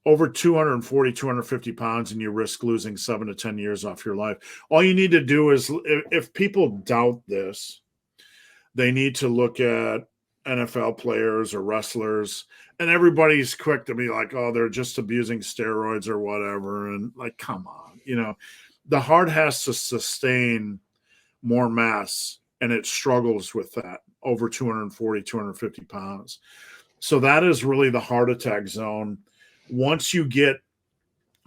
over 240, 250 pounds, and you risk losing 7 to 10 years off your life. All you need to do is, if people doubt this, they need to look at NFL players or wrestlers, and everybody's quick to be like, oh, they're just abusing steroids or whatever. And like, come on, the heart has to sustain more mass, and it struggles with that over 240, 250 pounds. So that is really the heart attack zone. Once you get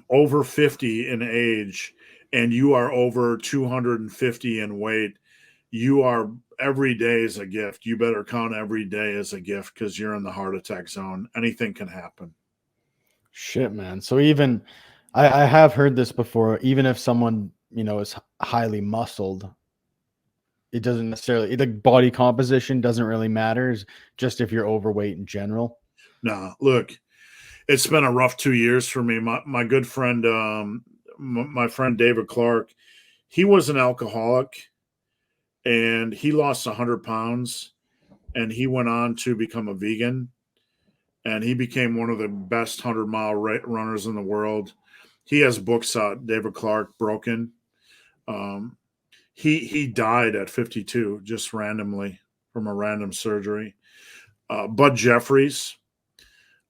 over 50 in age and you are over 250 in weight, you are every day is a gift. You better count every day as a gift because you're in the heart attack zone. Anything can happen. Shit, man. So even I have heard this before. Even if someone, is highly muscled, it doesn't necessarily the body composition doesn't really matter. It's just if you're overweight in general. Nah, look, it's been a rough 2 years for me. My good friend, my friend David Clark, he was an alcoholic and he lost 100 pounds and he went on to become a vegan and he became one of the best 100-mile runners in the world. He has books out, David Clark, Broken. Um, he died at 52 just randomly from a random surgery. Bud Jeffries,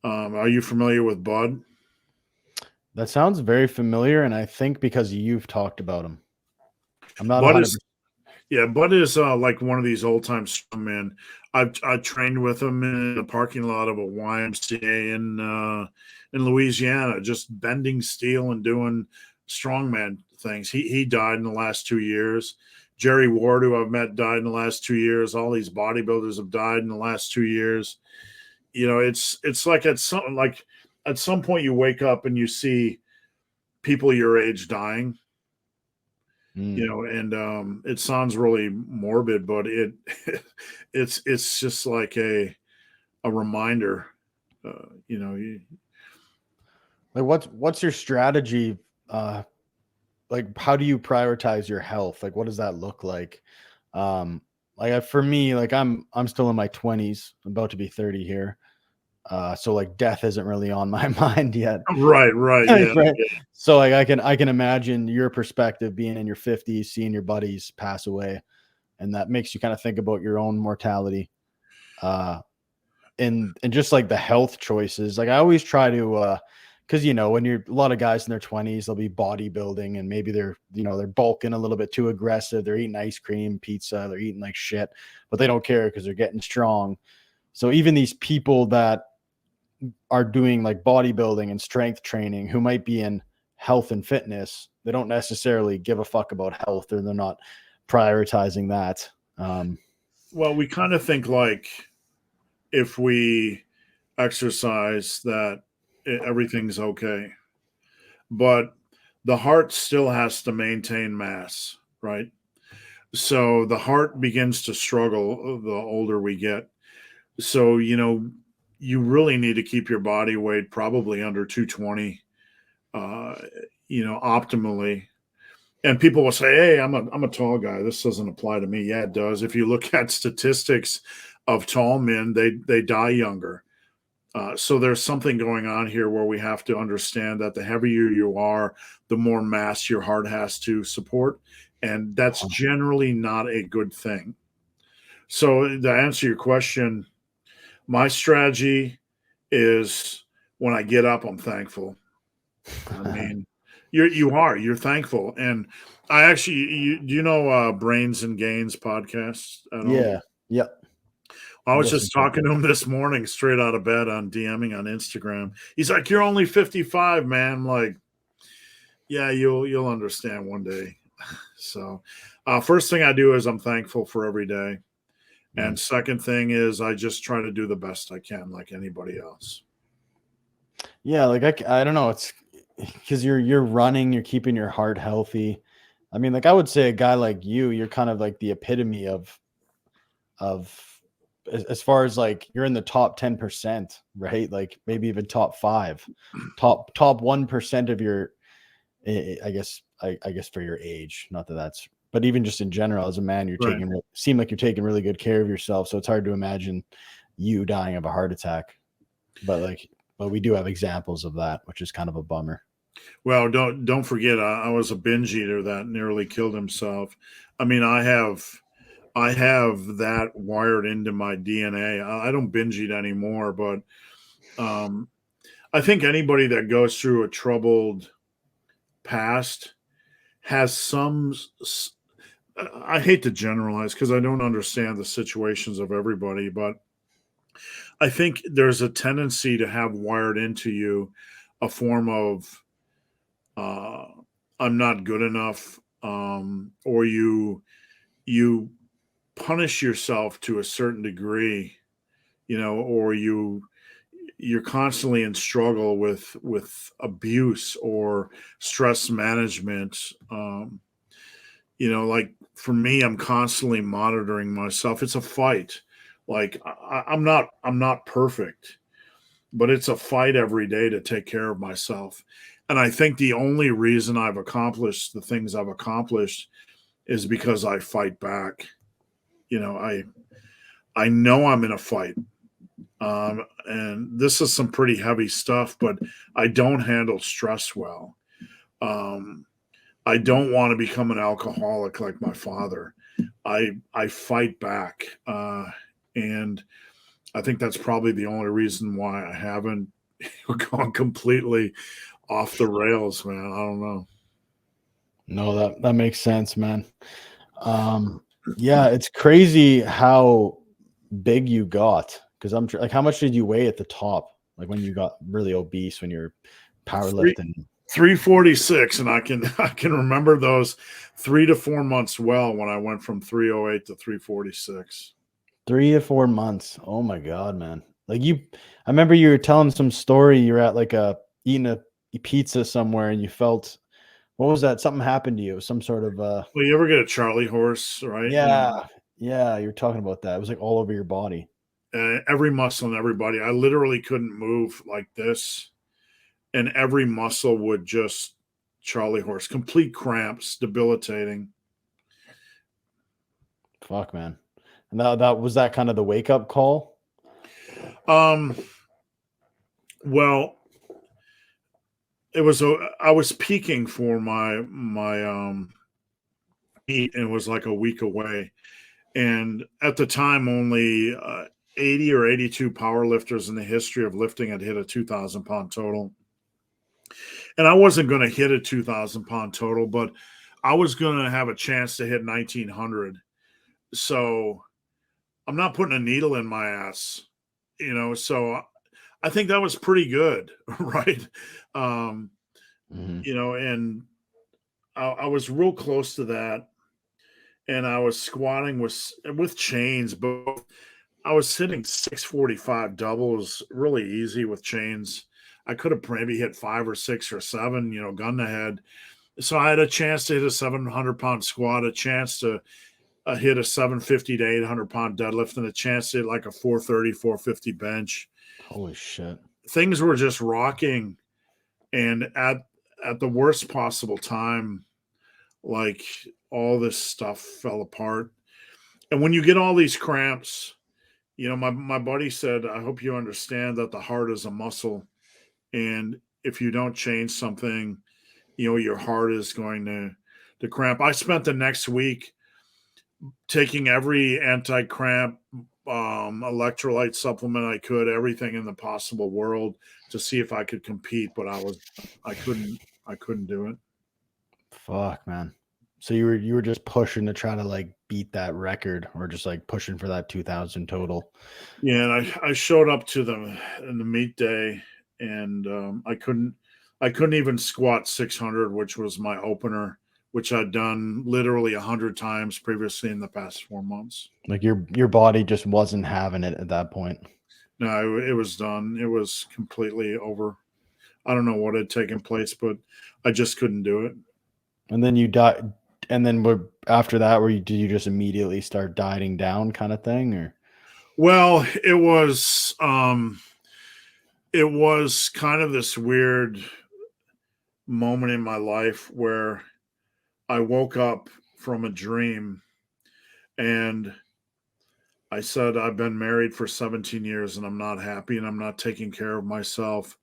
are you familiar with Bud? That sounds very familiar, and I think because you've talked about him. I'm not Bud 100%. is Yeah, Bud is like one of these old time strongmen. I trained with him in the parking lot of a YMCA in Louisiana, just bending steel and doing strongman things. He died in the last 2 years. Jerry Ward, who I've met, died in the last 2 years. All these bodybuilders have died in the last 2 years. It's like at some point you wake up and you see people your age dying, and it sounds really morbid, but it's just like a reminder. Like what's your strategy? Like how do you prioritize your health? Like what does that look like? For me, like I'm still in my 20s, I'm about to be 30 here. So like death isn't really on my mind yet. Right, yeah, Right. yeah. So like I can imagine your perspective being in your 50s, seeing your buddies pass away, and that makes you kind of think about your own mortality. And just like the health choices. Like I always try to because when you're a lot of guys in their 20s, they'll be bodybuilding and maybe they're bulking a little bit too aggressive. They're eating ice cream, pizza, they're eating like shit, but they don't care because they're getting strong. So even these people that are doing like bodybuilding and strength training who might be in health and fitness, they don't necessarily give a fuck about health, or they're not prioritizing that. Well, we kind of think like if we exercise that everything's okay, but the heart still has to maintain mass, right? So the heart begins to struggle the older we get. So, you really need to keep your body weight probably under 220, uh, optimally. And people will say, "Hey, I'm a tall guy. This doesn't apply to me." Yeah, it does. If you look at statistics of tall men, they die younger. So there's something going on here where we have to understand that the heavier you are, the more mass your heart has to support, and that's generally not a good thing. So to answer your question, my strategy is when I get up, I'm thankful. I mean, you're thankful, and I actually, do you know Brains and Gains podcast at all? Yeah. Yep. I I was listen just to it. talking to him this morning, straight out of bed on DMing on Instagram. He's like, "You're only 55, man." I'm like, Yeah, you'll understand one day. So, first thing I do is I'm thankful for every day, Mm. and second thing is I just try to do the best I can, like anybody else. Yeah, like I don't know, it's because you're running, you're keeping your heart healthy. I mean, like I would say a guy like you're kind of like the epitome of as far as like you're in the top 10%, right? Like maybe even top five, top 1% of your I guess for your age, not that that's, but even just in general, as a man, Right. seem like you're taking really good care of yourself. So it's hard to imagine you dying of a heart attack. But we do have examples of that, which is kind of a bummer. Well, don't forget, I was a binge eater that nearly killed himself. I mean, I have that wired into my DNA. I don't binge eat anymore, but um, I think anybody that goes through a troubled past has some. I hate to generalize because I don't understand the situations of everybody, but I think there's a tendency to have wired into you a form of uh, I'm not good enough, or you punish yourself to a certain degree, or you're constantly in struggle with abuse or stress management. Like for me, I'm constantly monitoring myself. It's a fight. Like I'm not perfect, but it's a fight every day to take care of myself. And I think the only reason I've accomplished the things I've accomplished is because I fight back. I know I'm in a fight. And this is some pretty heavy stuff, but I don't handle stress well. Um, I don't want to become an alcoholic like my father. I fight back, and I think that's probably the only reason why I haven't gone completely off the rails, man. I don't know. No, that makes sense, man. Yeah, it's crazy how big you got. Because like, how much did you weigh at the top? Like when you got really obese, when you're Three powerlifting? 346, and I can remember those 3 to 4 months well when I went from 308 to 346. 3 to 4 months. Oh my god, man! I remember you were telling some story. You're at like eating a pizza somewhere, and you felt, what was that? Something happened to you. Some sort of Well, you ever get a Charlie horse, right? yeah, yeah. You're talking about that. It was like all over your body. Every muscle and everybody. I literally couldn't move like this, and every muscle would just Charlie horse, complete cramps, debilitating. Fuck, man. And that was that kind of the wake up call. Um, well, I was peaking for my meet, and it was like a week away. And at the time, only 80 or 82 power lifters in the history of lifting had hit a 2,000-pound total. And I wasn't going to hit a 2,000-pound total, but I was going to have a chance to hit 1,900. So I'm not putting a needle in my ass, So I think that was pretty good, right? Um, Mhm. and I was real close to that, and I was squatting with chains, but I was hitting 645 doubles really easy with chains. I could have maybe hit 5 or 6 or 7, gun to head. So I had a chance to hit a 700-pound squat, a chance to hit a 750 to 800-pound deadlift, and a chance to hit like a 430, 450 bench. Holy shit. Things were just rocking, and at the worst possible time, like all this stuff fell apart. And when you get all these cramps, my buddy said, I hope you understand that the heart is a muscle. And if you don't change something, your heart is going to cramp. I spent the next week taking every anti-cramp electrolyte supplement I could, everything in the possible world to see if I could compete, but I couldn't do it. Fuck, man. So you were just pushing to try to like beat that record, or just like pushing for that 2000 total. Yeah, and I showed up to the meet day, and I couldn't even squat 600, which was my opener, which I'd done literally 100 times previously in the past 4 months. Like your body just wasn't having it at that point. No, it was done. It was completely over. I don't know what had taken place, but I just couldn't do it. And then you died. And then after that, did you just immediately start dieting down kind of thing, or? Well, it was kind of this weird moment in my life where I woke up from a dream and I said, I've been married for 17 years and I'm not happy and I'm not taking care of myself.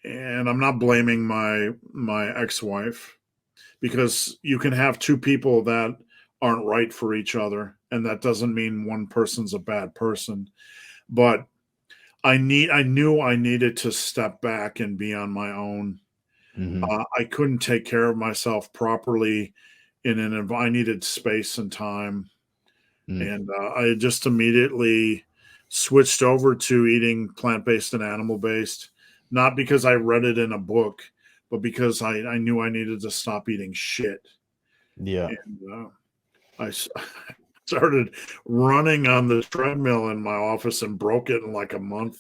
And I'm not blaming my ex-wife, because you can have two people that aren't right for each other. And that doesn't mean one person's a bad person. But I knew I needed to step back and be on my own. I couldn't take care of myself properly I needed space and time. And I just immediately switched over to eating plant-based and animal-based, not because I read it in a book, but because I knew I needed to stop eating shit. Yeah. And I started running on the treadmill in my office and broke it in like a month.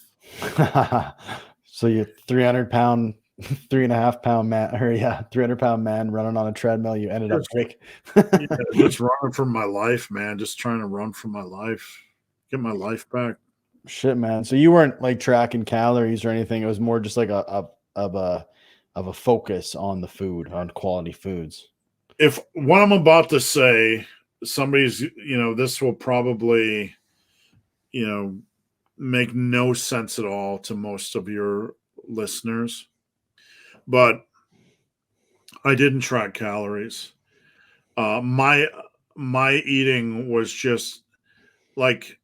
So you're 300-pound, 3.5-pound man, or 300-pound man running on a treadmill. You ended up breaking. Just running for my life, man. Just trying to run for my life, get my life back. Shit, man. So you weren't like tracking calories or anything. It was more just like a focus on the food, on quality foods. If what I'm about to say, somebody's, this will probably, make no sense at all to most of your listeners, but I didn't track calories. My eating was just like,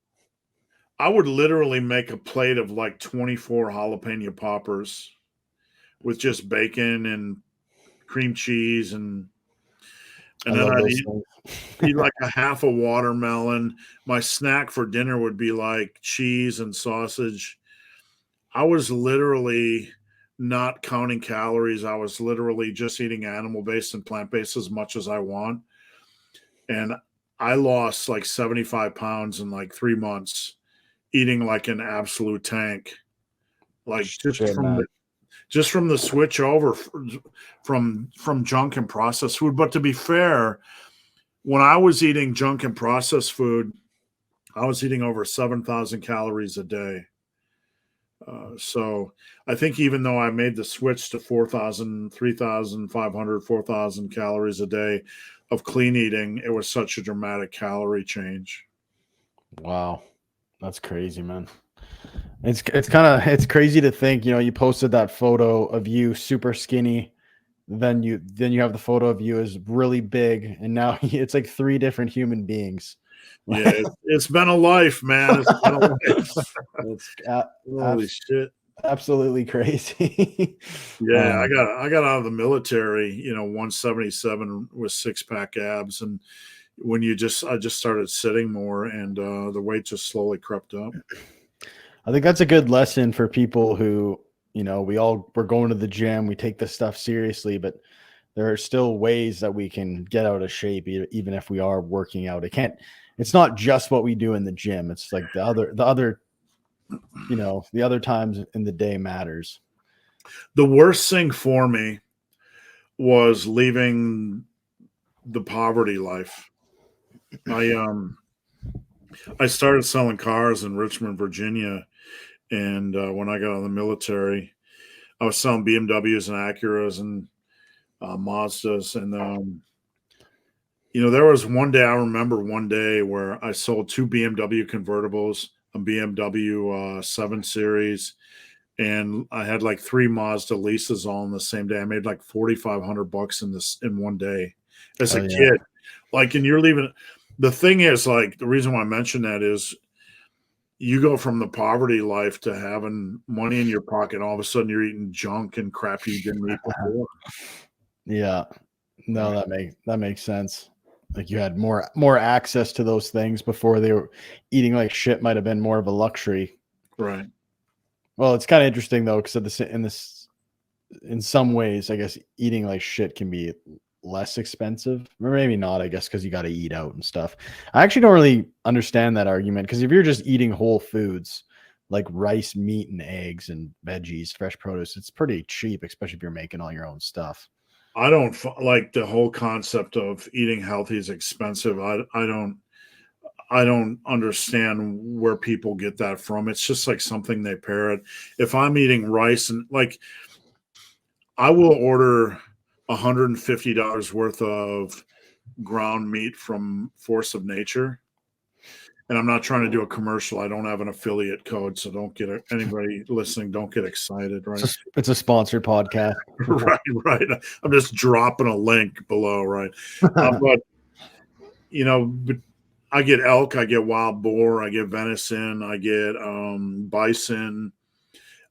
I would literally make a plate of like 24 jalapeno poppers with just bacon and cream cheese, and then I'd eat like a half a watermelon. My snack for dinner would be like cheese and sausage. I was literally not counting calories. I was literally just eating animal-based and plant-based as much as I want. And I lost like 75 pounds in like 3 months, eating like an absolute tank. Like just from the switch over from junk and processed food. But to be fair, when I was eating junk and processed food, I was eating over 7,000 calories a day. So I think even though I made the switch to 4,000, 3,500, 4,000 calories a day of clean eating, it was such a dramatic calorie change. Wow. That's crazy, man. It's crazy to think, you posted that photo of you super skinny. Then you have the photo of you as really big, and now it's like 3 different human beings. Yeah, it's been a life, man. It's been a life. It's holy shit. Absolutely crazy. Yeah, I got out of the military, 177 with 6-pack abs, and when I just started sitting more, and the weight just slowly crept up. I think that's a good lesson for people who, we're going to the gym, we take this stuff seriously, but there are still ways that we can get out of shape, even if we are working out. It's not just what we do in the gym. It's like the other times in the day matters. The worst thing for me was leaving the poverty life. I started selling cars in Richmond, Virginia, and when I got out of the military, I was selling BMWs and Acuras and Mazdas, and there was I remember one day where I sold 2 BMW convertibles, a BMW 7 Series, and I had like 3 Mazda leases all in the same day. I made like $4,500 in one day as a kid. Like, and you're leaving. The thing is, like, the reason why I mention that is you go from the poverty life to having money in your pocket. And all of a sudden you're eating junk and crap you didn't eat before. Yeah. No, that makes sense. Like you had more access to those things before. They were eating like shit might have been more of a luxury. Right. Well, it's kind of interesting though, because in some ways, I guess eating like shit can be less expensive, or maybe not, I guess, because you got to eat out and stuff. I actually don't really understand that argument, because if you're just eating whole foods like rice, meat, and eggs and veggies, fresh produce, it's pretty cheap, especially if you're making all your own stuff. I don't like the whole concept of eating healthy is expensive. I don't understand where people get that from. It's just like something they parrot. If I'm eating rice and like I will order $150 worth of ground meat from Force of Nature. And I'm not trying to do a commercial. I don't have an affiliate code, so don't get anybody listening. Don't get excited, right? It's a sponsored podcast. Right, right. I'm just dropping a link below, right? But but I get elk, I get wild boar, I get venison, I get bison,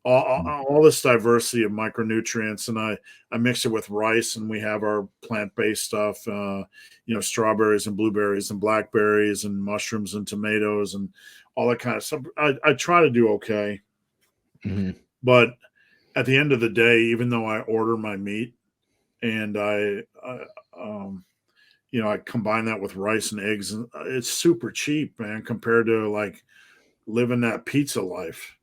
all this diversity of micronutrients, and I mix it with rice, and we have our plant-based stuff, strawberries and blueberries and blackberries and mushrooms and tomatoes and all that kind of stuff. I try to do okay, but at the end of the day, even though I order my meat and I combine that with rice and eggs, and it's super cheap, man, compared to like living that pizza life.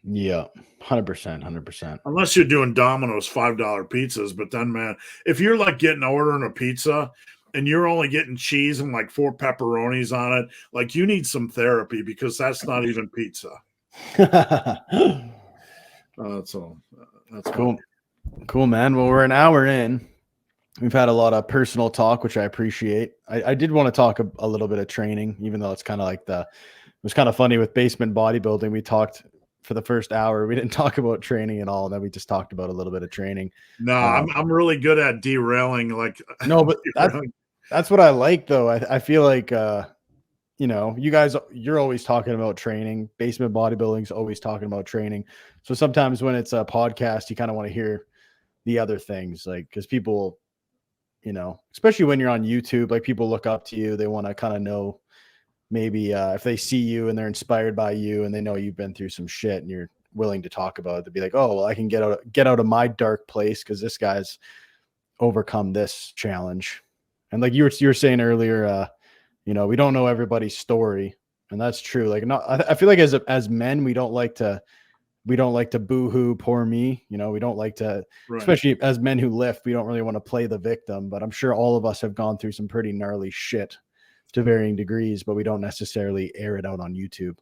Yeah, 100%. Unless you're doing Domino's $5 pizzas, but then, man, if you're like ordering a pizza and you're only getting cheese and like 4 pepperonis on it, like you need some therapy, because that's not even pizza. That's all. That's cool. Cool, man. Well, we're an hour in. We've had a lot of personal talk, which I appreciate. I did want to talk a little bit of training, even though it's kind of like it was kind of funny with basement bodybuilding. We talked for the first hour. We didn't talk about training at all. And then we just talked about a little bit of training. No, I'm really good at derailing. Like, no, but that's what I like, though. I feel like, you guys, you're always talking about training. Basement bodybuilding is always talking about training. So sometimes when it's a podcast, you kind of want to hear the other things, like, because people, especially when you're on YouTube, like people look up to you. They want to kind of know maybe if they see you and they're inspired by you and they know you've been through some shit and you're willing to talk about it, to be like, oh, well, I can get out of my dark place because this guy's overcome this challenge. And like you were saying earlier, we don't know everybody's story, and that's true. Like, I feel like as men, we don't like to boo-hoo, poor me. We don't like to, right. Especially as men who lift, we don't really want to play the victim, but I'm sure all of us have gone through some pretty gnarly shit to varying degrees, but we don't necessarily air it out on YouTube.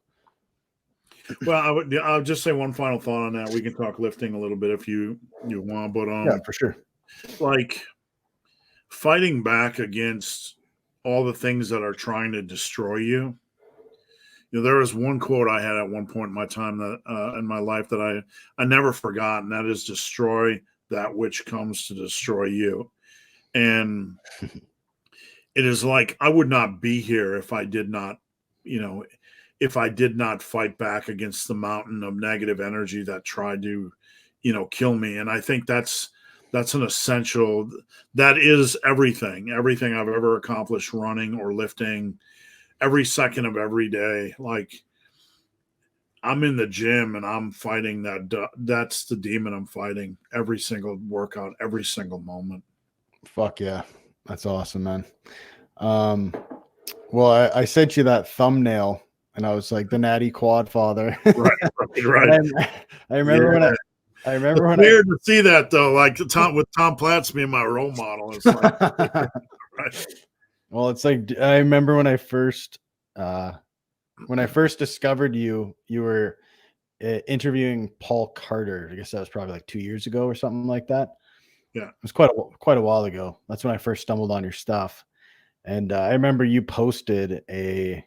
Well, I'll just say one final thought on that. We can talk lifting a little bit if you want, but yeah, for sure. Like fighting back against all the things that are trying to destroy you. There was one quote I had at one point in my time that in my life that I never forgot, and that is, destroy that which comes to destroy you. And it is like, I would not be here if I did not, fight back against the mountain of negative energy that tried to, kill me. And I think that's an essential, that is everything I've ever accomplished, running or lifting, every second of every day. Like, I'm in the gym and I'm fighting that's the demon I'm fighting every single workout, every single moment. Fuck yeah. That's awesome, man. Well, I sent you that thumbnail and I was like, the natty quad father. Right. I remember when it's weird to see that though, like with Tom Platts being my role model. It's like, right. Well, it's like, I remember when I first discovered you were interviewing Paul Carter. I guess that was probably like 2 years ago or something like that. Yeah, it was quite a while ago. That's when I first stumbled on your stuff, and I remember you posted a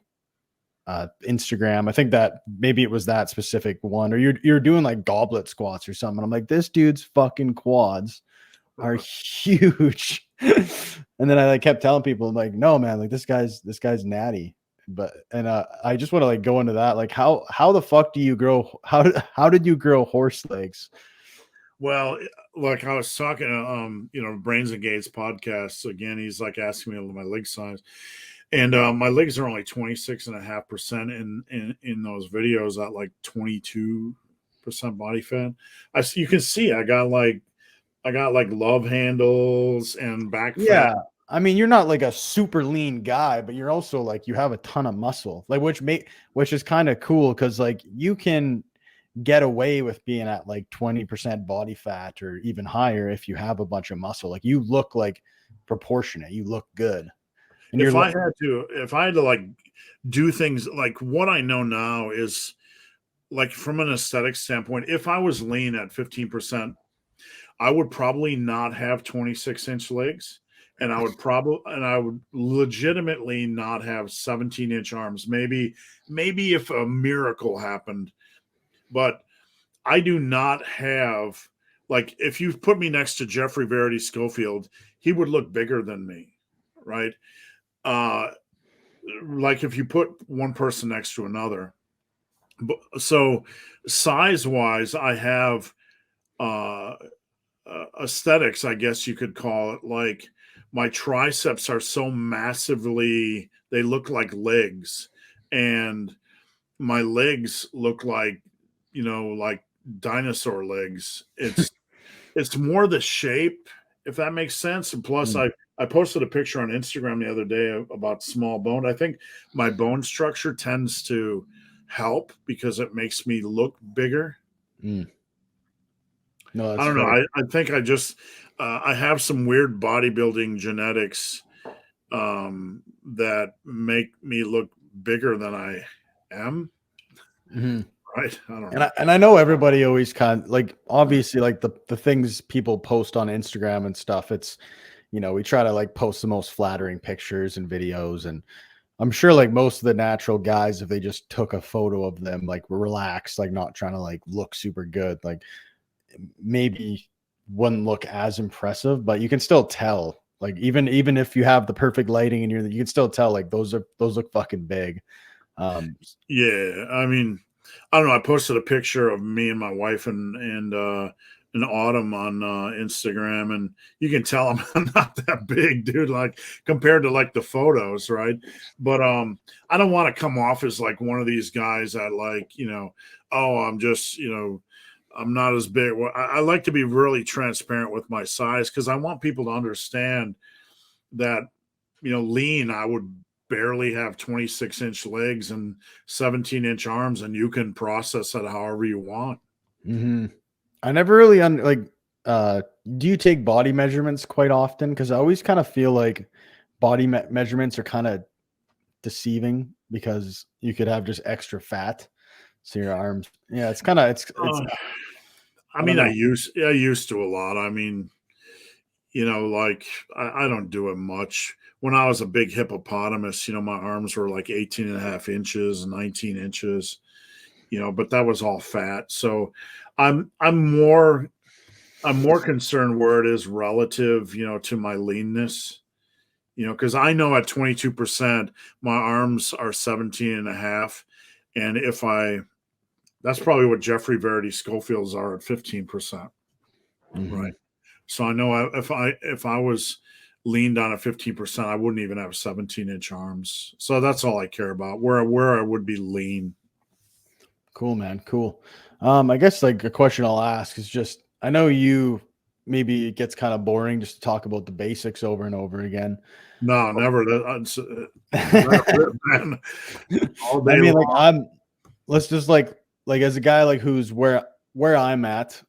Instagram. I think that maybe it was that specific one, or you're doing like goblet squats or something. I'm like, this dude's fucking quads are huge. And then I kept telling people, I'm like, no, man, like this guy's natty. But I just want to like go into that. Like, how the fuck do you grow? How did you grow horse legs? Well, like I was talking to Brains and Gates podcast again. He's like asking me my leg size, and my legs are only 26.5% in those videos at like 22% body fat. You can see I got like I got like love handles and back fat. Yeah. I mean, you're not like a super lean guy, but you're also like you have a ton of muscle. Like which is kind of cool cuz like you can get away with being at like 20% body fat or even higher if you have a bunch of muscle. Like you look like proportionate. You look good. And you're like If I had to like do things like what I know now is like from an aesthetic standpoint, if I was lean at 15%, I would probably not have 26-inch legs. And I would legitimately not have 17-inch arms. Maybe if a miracle happened, but I do not have like if you put me next to Jeffrey Verity Schofield, he would look bigger than me, right? Uh, like if you put one person next to another. So size wise, I have uh, aesthetics, I guess you could call it. Like my triceps are so massively, they look like legs, and my legs look like, like dinosaur legs. It's more the shape, if that makes sense. And plus, mm, I posted a picture on Instagram the other day about small bone. I think my bone structure tends to help because it makes me look bigger. mm. No, I that's don't know. fair. I think I have some weird bodybuilding genetics that make me look bigger than I am. Mhm. Right? I don't And know. I know everybody always kind of like obviously like the things people post on Instagram and stuff. It's we try to like post the most flattering pictures and videos, and I'm sure like most of the natural guys, if they just took a photo of them, like were relaxed, like not trying to like look super good, like maybe wouldn't look as impressive, but you can still tell. Like even if you have the perfect lighting and you can still tell like those look fucking big. Um, Yeah, I mean, I don't know. I posted a picture of me and my wife in autumn on Instagram, and you can tell I'm not that big, dude. Like compared to like the photos, right? But I don't want to come off as like one of these guys that like oh, I'm just I'm not as big. Well, I like to be really transparent with my size because I want people to understand that lean, I would barely have 26-inch legs and 17-inch arms, and you can process it however you want. mhm. I never really like do you take body measurements quite often? Because I always kind of feel like body measurements are kind of deceiving because you could have just extra fat. So your arms, yeah, it's kind of it's Uh, I I don't mean, know. I used to a lot. I mean, like I don't do it much. When I was a big hippopotamus, my arms were like 18 and a half inches, 19 inches, but that was all fat. So I'm more concerned where it is relative, to my leanness, because I know at 22%, my arms are 17 and a half. And that's probably what Jeffrey Verity Schofield's are at 15%. Right. Mhm. So I know if I was leaned on at 15%, I wouldn't even have 17-inch arms. So that's all I care about, where I would be lean. Cool, man. Cool. I guess like a question I'll ask is just I know you maybe it gets kind of boring just to talk about the basics over and over again. No, never. Let it rip, man, all I day mean, like long. let's just like as a guy like who's where I'm at.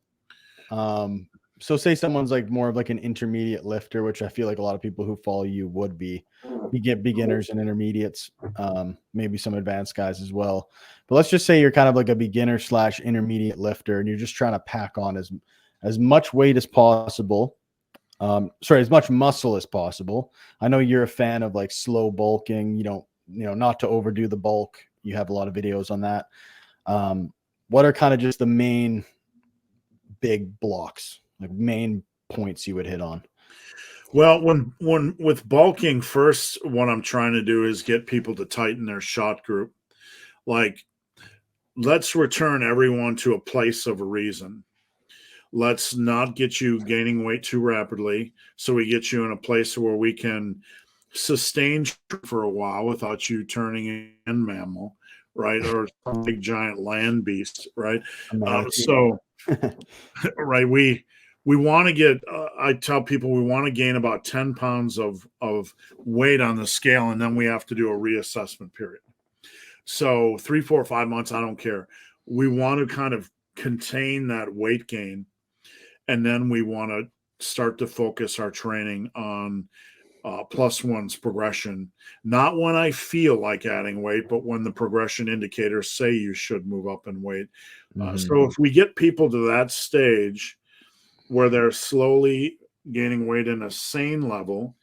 Um, so say someone's like more of like an intermediate lifter, which I feel like a lot of people who follow you would be get beginners and intermediates, maybe some advanced guys as well. But let's just say you're kind of like a beginner slash intermediate lifter, and you're just trying to pack on as much weight as possible. Sorry, as much muscle as possible. I know you're a fan of like slow bulking. You don't, not to overdo the bulk. You have a lot of videos on that. What are kind of just the main big blocks, like main points you would hit on? Well, when with bulking, first, what I'm trying to do is get people to tighten their shot group. Like, let's return everyone to a place of reason. Let's not get you gaining weight too rapidly. So we get you in a place where we can sustain for a while without you turning in mammal, right? Or some big giant land beast, right? American. So, right, we want to get, I tell people we want to gain about 10 pounds of weight on the scale, and then we have to do a reassessment period. So 3, 4, 5 months, I don't care. We want to kind of contain that weight gain, and then we want to start to focus our training on plus one's progression. Not when I feel like adding weight, but when the progression indicators say you should move up in weight. So if we get people to that stage where they're slowly gaining weight in a sane level,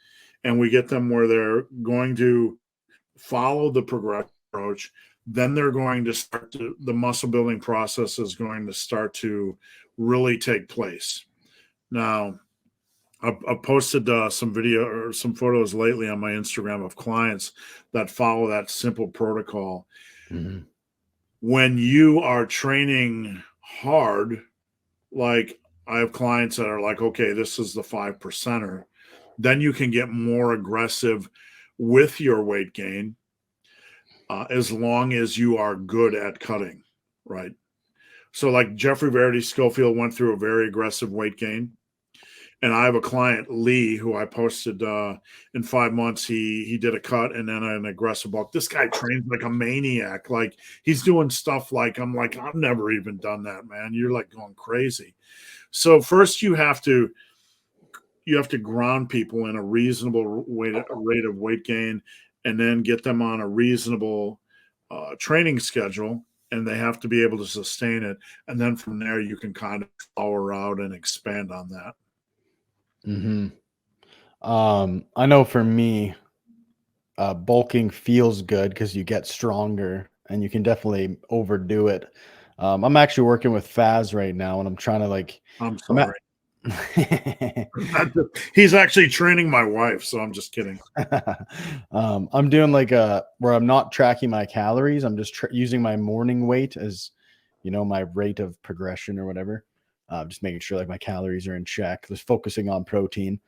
and we get them where they're going to follow the progression approach, then they're going to start to, the muscle building process is going to start to really take place. Now, I've posted some video or some photos lately on my Instagram of clients that follow that simple protocol. Mm-hmm. When you are training hard, like I have clients that are like, okay, this is the 5%er, then you can get more aggressive with your weight gain as long as you are good at cutting, right? So like Jeffrey Verity Schofield went through a very aggressive weight gain. And I have a client, Lee, who I posted in 5 months. He did a cut and then an aggressive bulk. This guy trains like a maniac. Like he's doing stuff like I'm like, I've never even done that, man. You're like going crazy. So first you have to ground people in a reasonable rate of weight gain, and then get them on a reasonable training schedule, and they have to be able to sustain it. And then from there you can kind of flower out and expand on that. Mm-hmm. I know for me, bulking feels good because you get stronger and you can definitely overdo it. I'm actually working with Faz right now, and I'm trying to like. I'm sorry. He's actually training my wife, so I'm just kidding. I'm doing like where I'm not tracking my calories. I'm just using my morning weight as, my rate of progression or whatever. Just making sure like my calories are in check. Just focusing on protein.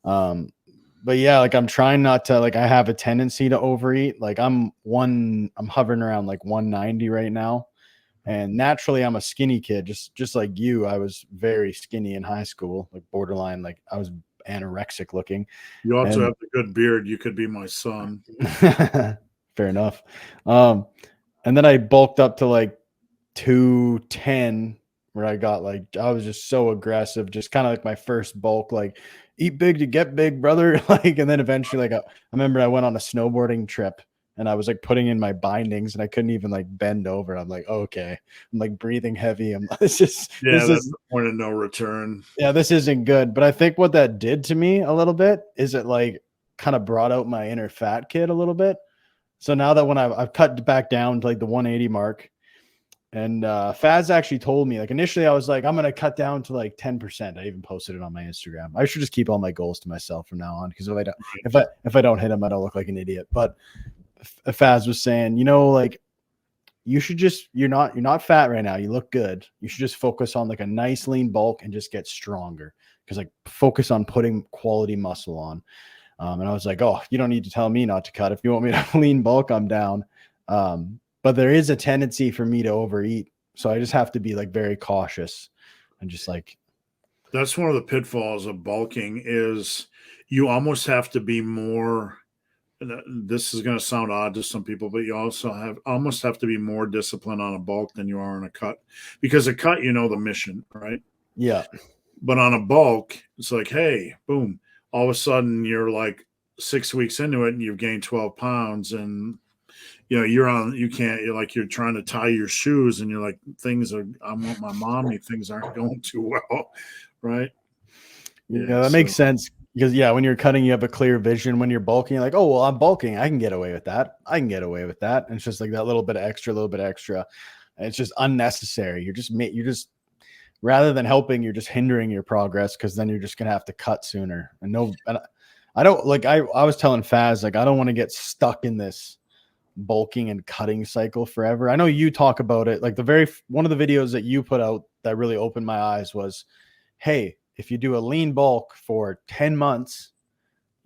But yeah, like I'm trying not to, like I have a tendency to overeat. Like I'm hovering around like 190 right now. And naturally I'm a skinny kid, just like you. I was very skinny in high school, like borderline, like I was anorexic looking. You also have a good beard. You could be my son. Fair enough. And then I bulked up to like 210, where I was just so aggressive, just kind of like my first bulk, like eat big to get big, brother. Like, and then eventually, like I remember I went on a snowboarding trip and I was like putting in my bindings and I couldn't even like bend over. I'm like, okay, I'm like breathing heavy. This is the point of no return. Yeah, this isn't good. But I think what that did to me a little bit is it like kind of brought out my inner fat kid a little bit. So now that when I've cut back down to like the 180 mark, and Faz actually told me, like initially I was like, I'm gonna cut down to like 10%. I even posted it on my Instagram. I should just keep all my goals to myself from now on, because if I don't hit them, I don't look like an idiot. But Faz was saying, like you should just, you're not fat right now. You look good. You should just focus on like a nice lean bulk and just get stronger. Because like focus on putting quality muscle on. And I was like, oh, you don't need to tell me not to cut. If you want me to lean bulk, I'm down. But there is a tendency for me to overeat. So I just have to be like very cautious and just like. That's one of the pitfalls of bulking is you almost have to be more. This is going to sound odd to some people, but you also almost have to be more disciplined on a bulk than you are on a cut, because a cut, the mission, right? Yeah. But on a bulk, it's like, hey, boom, all of a sudden you're like 6 weeks into it and you've gained 12 pounds, and you're trying to tie your shoes, and you're like, I want my mommy, things aren't going too well. Right. Yeah, that makes sense. Because when you're cutting, you have a clear vision. When you're bulking, you're like, oh, well, I'm bulking. I can get away with that. And it's just like that little bit extra. And it's just unnecessary. You're just rather than helping, you're just hindering your progress, because then you're just going to have to cut sooner. And I don't like, I was telling Faz, like, I don't want to get stuck in this bulking and cutting cycle forever. I know you talk about it. Like one of the videos that you put out that really opened my eyes was, hey, if you do a lean bulk for 10 months,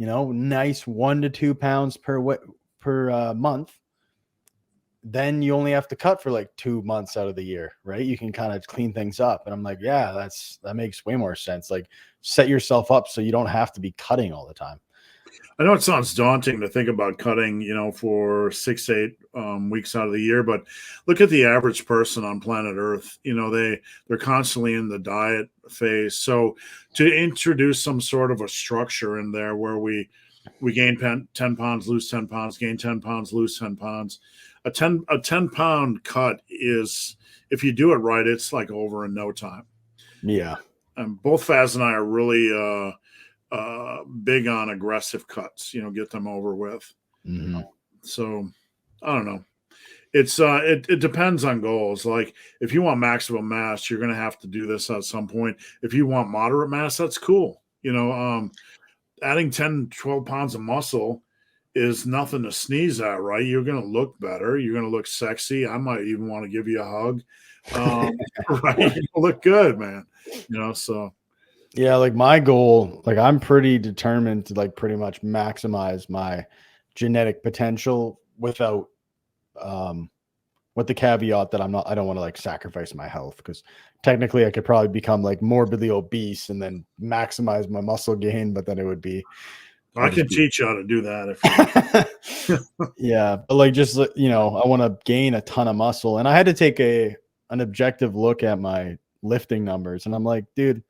nice 1 to 2 pounds per month, then you only have to cut for like 2 months out of the year, right? You can kind of clean things up. And I'm like, yeah, that makes way more sense. Like set yourself up so you don't have to be cutting all the time. I know it sounds daunting to think about cutting, for 6 to 8 weeks out of the year, but look at the average person on planet Earth. They're constantly in the diet phase. So to introduce some sort of a structure in there where we gain 10 pounds, lose 10 pounds, gain 10 pounds, lose 10 pounds. A 10 pound cut is, if you do it right, it's like over in no time. Yeah. Both Faz and I are really big on aggressive cuts, get them over with. Mm-hmm. So I don't know. It's it depends on goals. Like if you want maximum mass, you're going to have to do this at some point. If you want moderate mass, that's cool. Adding 10, 12 pounds of muscle is nothing to sneeze at, right? You're going to look better. You're going to look sexy. I might even want to give you a hug. Right. You look good, man. So. Yeah, like my goal, like I'm pretty determined to like pretty much maximize my genetic potential without with the caveat that I don't want to like sacrifice my health, because technically I could probably become like morbidly obese and then maximize my muscle gain, but then it would be I can teach you how to do that if yeah, but like just I want to gain a ton of muscle, and I had to take an objective look at my lifting numbers, and I'm like, dude,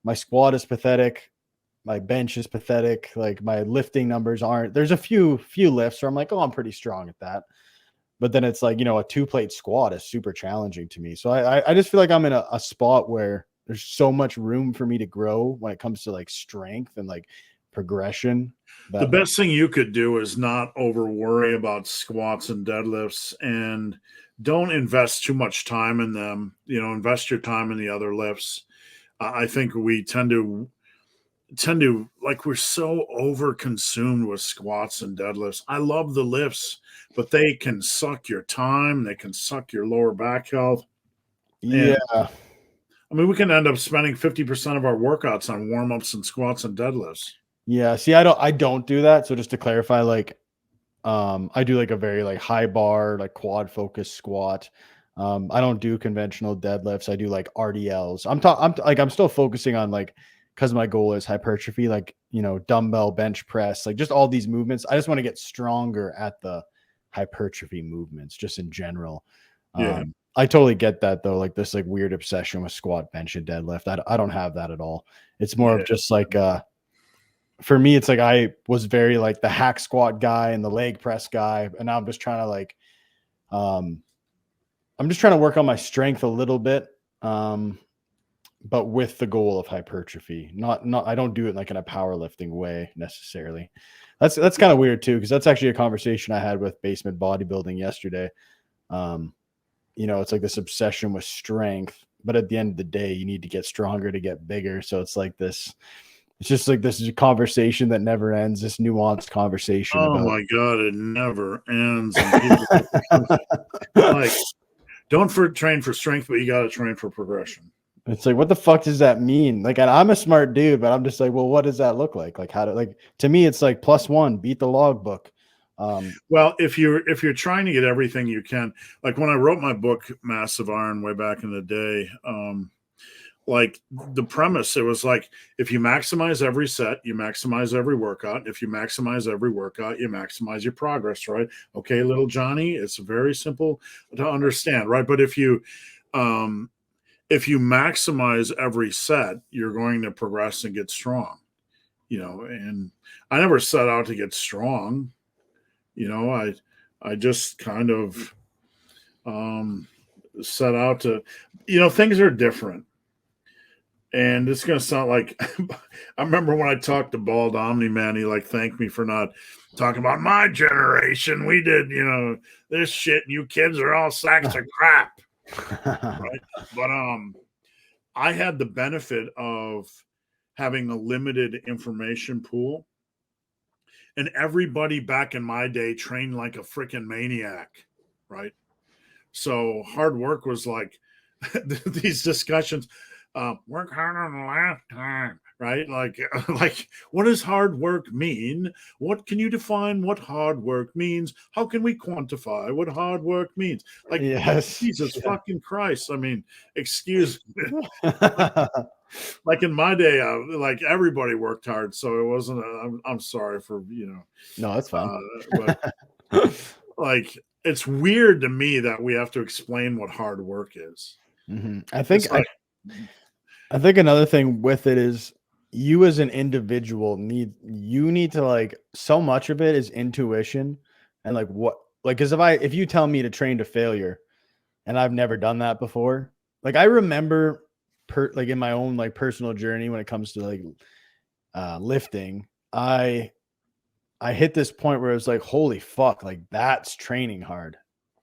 my squat is pathetic. My bench is pathetic. Like my lifting numbers aren't. There's a few lifts where I'm like, oh, I'm pretty strong at that. But then it's like, a 2-plate squat is super challenging to me. So I just feel like I'm in a spot where there's so much room for me to grow when it comes to like strength and like progression. The best thing you could do is not over worry about squats and deadlifts, and don't invest too much time in them. Invest your time in the other lifts. I think we tend to like, we're so over consumed with squats and deadlifts. I love the lifts, but they can suck your time. They can suck your lower back health. Yeah. And, I mean, we can end up spending 50% of our workouts on warm-ups and squats and deadlifts. Yeah. See, I don't do that. So just to clarify, like, I do like a very like high bar, like quad focused squat. I don't do conventional deadlifts. I do like RDLs. I'm still focusing on like, because my goal is hypertrophy, like, dumbbell bench press, like just all these movements. I just want to get stronger at the hypertrophy movements just in general. Yeah. I totally get that though. Like this like weird obsession with squat, bench, and deadlift. I don't have that at all. It's more of just like, for me, it's like I was very like the hack squat guy and the leg press guy. And now I'm just trying to like, I'm just trying to work on my strength a little bit. But with the goal of hypertrophy, not I don't do it like in a powerlifting way necessarily. That's kind of weird too, because that's actually a conversation I had with Basement Bodybuilding yesterday. It's like this obsession with strength, but at the end of the day, you need to get stronger to get bigger. So it's like this. It's just like this is a conversation that never ends. This nuanced conversation. Oh my God, it never ends. Like, don't train for strength, but you got to train for progression. It's like, what the fuck does that mean? Like, I'm a smart dude, but I'm just like, well, what does that look like? Like, to me, it's like +1, beat the logbook. Well, if you're trying to get everything you can, like when I wrote my book, Massive Iron, way back in the day, like the premise, it was like, if you maximize every set, you maximize every workout. If you maximize every workout, you maximize your progress, right? Okay, little Johnny, it's very simple to understand, right? But if you maximize every set, you're going to progress and get strong, and I never set out to get strong. I just kind of set out to, things are different. And it's going to sound like, I remember when I talked to Bald Omni Man, he like thanked me for not talking about my generation. We did, this shit, and you kids are all sacks of crap. Right? But I had the benefit of having a limited information pool, and everybody back in my day trained like a freaking maniac, right? So hard work was like these discussions. Work harder than last time, right? Like, what does hard work mean? What can you define what hard work means? How can we quantify what hard work means? Like, Yes. Jesus Yeah. fucking Christ. I mean, excuse me. Like in my day, like everybody worked hard, so it wasn't. I'm sorry for No, that's fine. but like it's weird to me that we have to explain what hard work is. I think It's like, I think another thing with it is you as an individual need to like so much of it is intuition and like what like because if you tell me to train to failure and I've never done that before, like I remember like in my own like personal journey when it comes to like lifting, I hit this point where it was like, holy fuck, like that's training hard.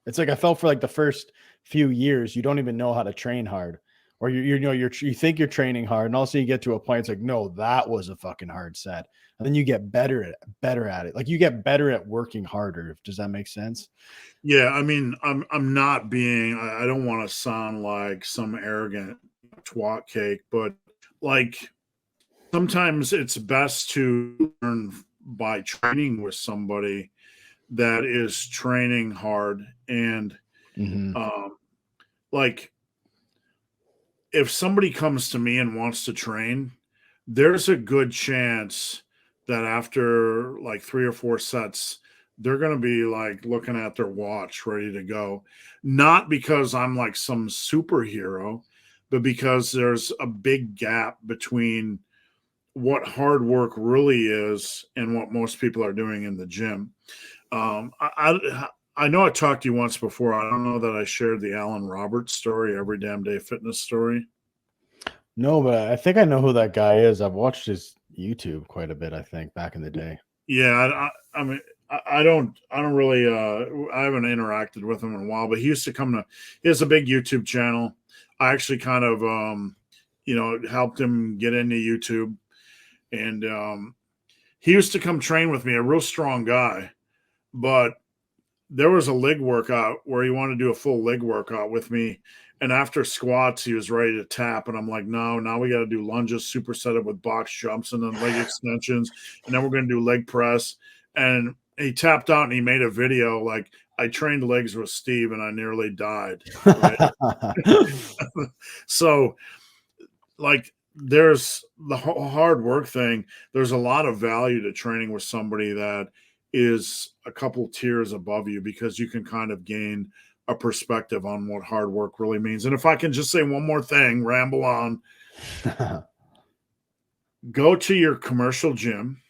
It's like I felt for like the first few years, you don't even know how to train hard. Or you think you're training hard, and also you get to a point, it's like, no, that was a fucking hard set. And then you get better at it. Like you get better at working harder. Does that make sense? yeah, I mean, I'm not being. I don't want to sound like some arrogant twat cake, but like sometimes it's best to learn by training with somebody that is training hard and Mm-hmm. like if somebody comes to me and wants to train, there's a good chance that after like 3 or 4 sets, they're going to be like looking at their watch ready to go. Not because I'm like some superhero, but because there's a big gap between what hard work really is and what most people are doing in the gym. I know I talked to you once before. I don't know that I shared the Alan Roberts story, Every Damn Day Fitness story. No, but I think I know who that guy is. I've watched his YouTube quite a bit, I think, back in the day. Yeah, I mean, I don't really, I haven't interacted with him in a while, but he used to come to, he has a big YouTube channel. I actually kind of, helped him get into YouTube. And he used to come train with me, a real strong guy. But there was a leg workout where he wanted to do a full leg workout with me. And after squats, he was ready to tap. And I'm like, no, now we got to do lunges, superset it with box jumps and then leg extensions. And then we're going to do leg press. And he tapped out and he made a video like, I trained legs with Steve and I nearly died. Right? So, like, there's the hard work thing. There's a lot of value to training with somebody that is a couple tiers above you because you can kind of gain a perspective on what hard work really means. And if I can just say one more thing, ramble on, go to your commercial gym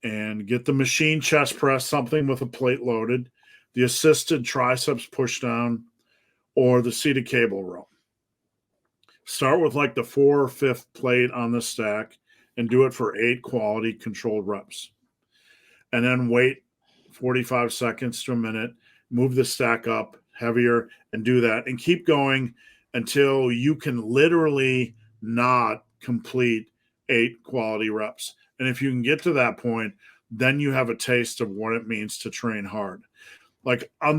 and get the machine chest press, something with a plate loaded, the assisted triceps push down, or the seated cable row. Start with like the 4th or 5th plate on the stack and do it for 8 quality controlled reps. And then wait 45 seconds to a minute, move the stack up heavier and do that and keep going until you can literally not complete 8 quality reps. And if you can get to that point, then you have a taste of what it means to train hard. Like I'll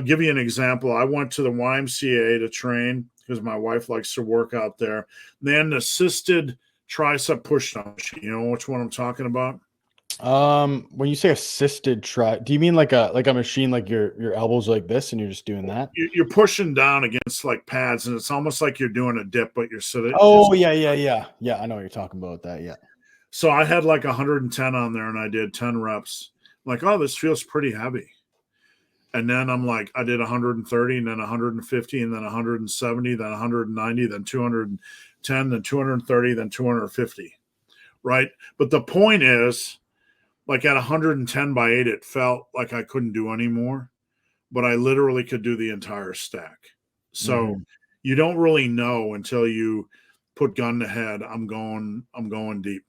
give you an example. I went to the YMCA to train because my wife likes to work out there. They had an assisted tricep push down machine. You know which one I'm talking about? When you say assisted do you mean like a machine like your elbows like this and you're just doing that? You're pushing down against like pads, and it's almost like you're doing a dip, but you're sitting. Oh yeah. I know what you're talking about that. Yeah. So I had like 110 on there, and I did 10 reps. I'm like, oh, this feels pretty heavy. And then I'm like, I did 130, and then 150, and then 170, then 190, then 210, then 230, then 250. Right. But the point is, like at 110 by 8, it felt like I couldn't do any more, but I literally could do the entire stack. So you don't really know until you put gun to head. I'm going deep.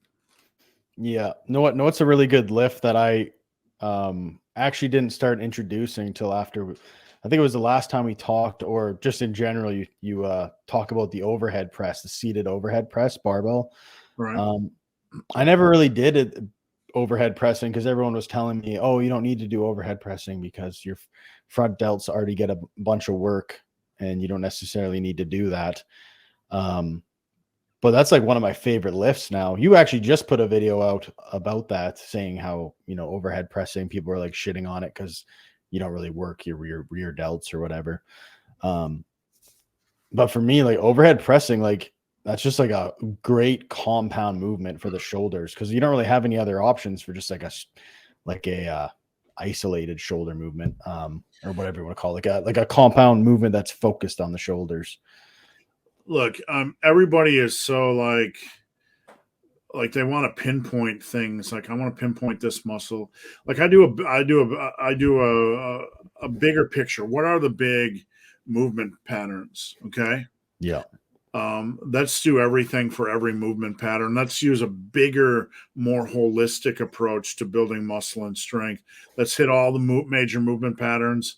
Yeah. No, what's a really good lift that I actually didn't start introducing until after I think it was the last time we talked, or just in general, you talk about the overhead press, the seated overhead press barbell. Right. I never really did it overhead pressing because everyone was telling me, oh, you don't need to do overhead pressing because your front delts already get a bunch of work and you don't necessarily need to do that. But that's like one of my favorite lifts now. You actually just put a video out about that, saying how, overhead pressing, people are like shitting on it because you don't really work your rear delts or whatever. But for me, like overhead pressing, like that's just like a great compound movement for the shoulders, because you don't really have any other options for just like a isolated shoulder movement, or whatever you want to call it, like a compound movement that's focused on the shoulders. Look, everybody is so like they want to pinpoint things. Like I want to pinpoint this muscle. Like I do a bigger picture. What are the big movement patterns? Okay. Yeah. Let's do everything for every movement pattern. Let's use a bigger, more holistic approach to building muscle and strength. Let's hit all the major movement patterns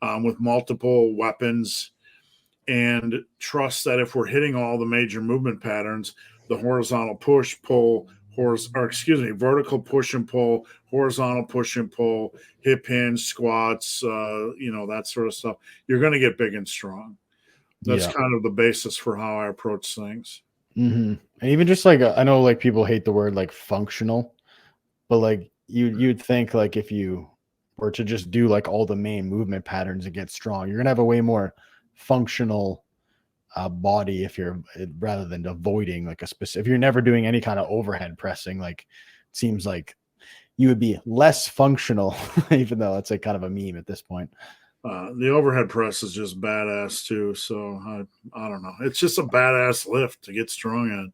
with multiple weapons, and trust that if we're hitting all the major movement patterns, the horizontal push, pull, vertical push and pull, horizontal push and pull, hip hinge, squats, that sort of stuff, you're going to get big and strong. That's kind of the basis for how I approach things. Mm-hmm. And even just like, I know like people hate the word like functional, but like you'd think like if you were to just do like all the main movement patterns and get strong, you're gonna have a way more functional body if you're, rather than avoiding like a specific, if you're never doing any kind of overhead pressing, like it seems like you would be less functional, even though it's like kind of a meme at this point. The overhead press is just badass too. So I don't know. It's just a badass lift to get strong at.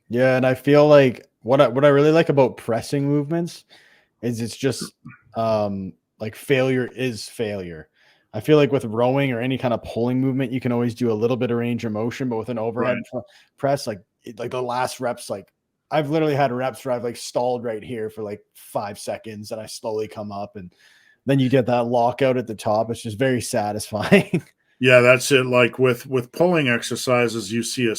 Yeah, and I feel like what I really like about pressing movements is it's just like failure is failure. I feel like with rowing or any kind of pulling movement, you can always do a little bit of range of motion, but with an overhead press, like the last reps, like I've literally had reps where I've like stalled right here for like 5 seconds and I slowly come up, and then you get that lockout at the top. It's just very satisfying. Yeah, that's it. Like with pulling exercises, you see a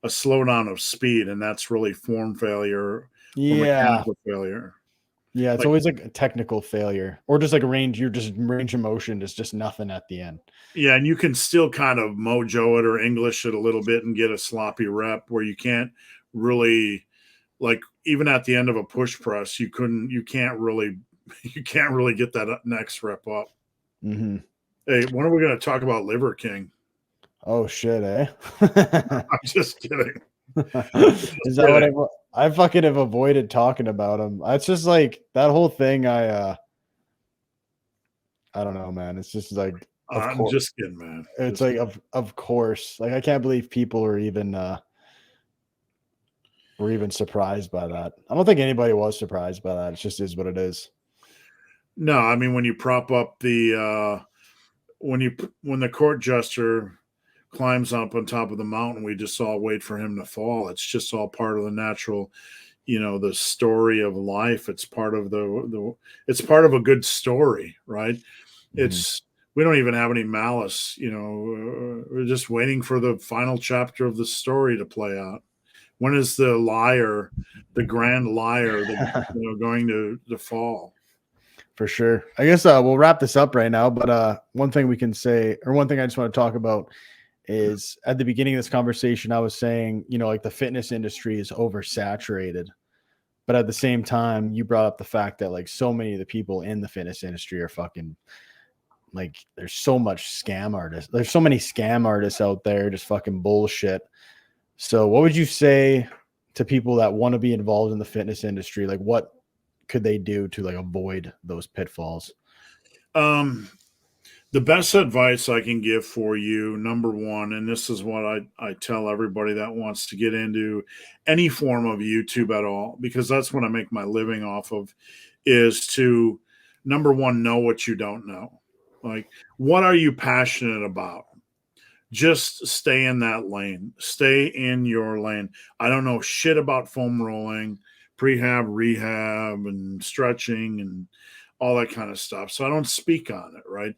slowdown of speed, and that's really form failure or mechanical failure. Yeah, it's always like a technical failure, or just like range of motion is just nothing at the end. Yeah, and you can still kind of mojo it or English it a little bit and get a sloppy rep where you can't really, like, even at the end of a push press, you can't really get that next rep up. Mm-hmm. Hey, when are we going to talk about Liver King? Oh shit, eh? I'm just kidding. Is that what I fucking have avoided talking about him? It's just like that whole thing. I don't know, man. It's just like, I'm just kidding, man. It's just like, of course, like I can't believe people are even surprised by that. I don't think anybody was surprised by that. It just is what it is. No, I mean when you prop up the when the court jester climbs up on top of the mountain, we just all wait for him to fall. It's just all part of the natural, the story of life. It's part of it's part of a good story, right? Mm-hmm. We don't even have any malice, we're just waiting for the final chapter of the story to play out. When is the grand liar, going to fall? For sure. I guess we'll wrap this up right now, but one thing we can say, or one thing I just want to talk about, is at the beginning of this conversation, I was saying, like the fitness industry is oversaturated. But at the same time, you brought up the fact that like so many of the people in the fitness industry are fucking, like, there's so much scam artists. There's so many scam artists out there, just fucking bullshit. So what would you say to people that want to be involved in the fitness industry? Like, what could they do to like avoid those pitfalls? The best advice I can give for you, number one, and this is what I tell everybody that wants to get into any form of YouTube at all, because that's what I make my living off of, is to, number one, know what you don't know. Like, what are you passionate about? Just stay in that lane. Stay in your lane. I don't know shit about foam rolling, prehab, rehab, and stretching and all that kind of stuff. So I don't speak on it, right?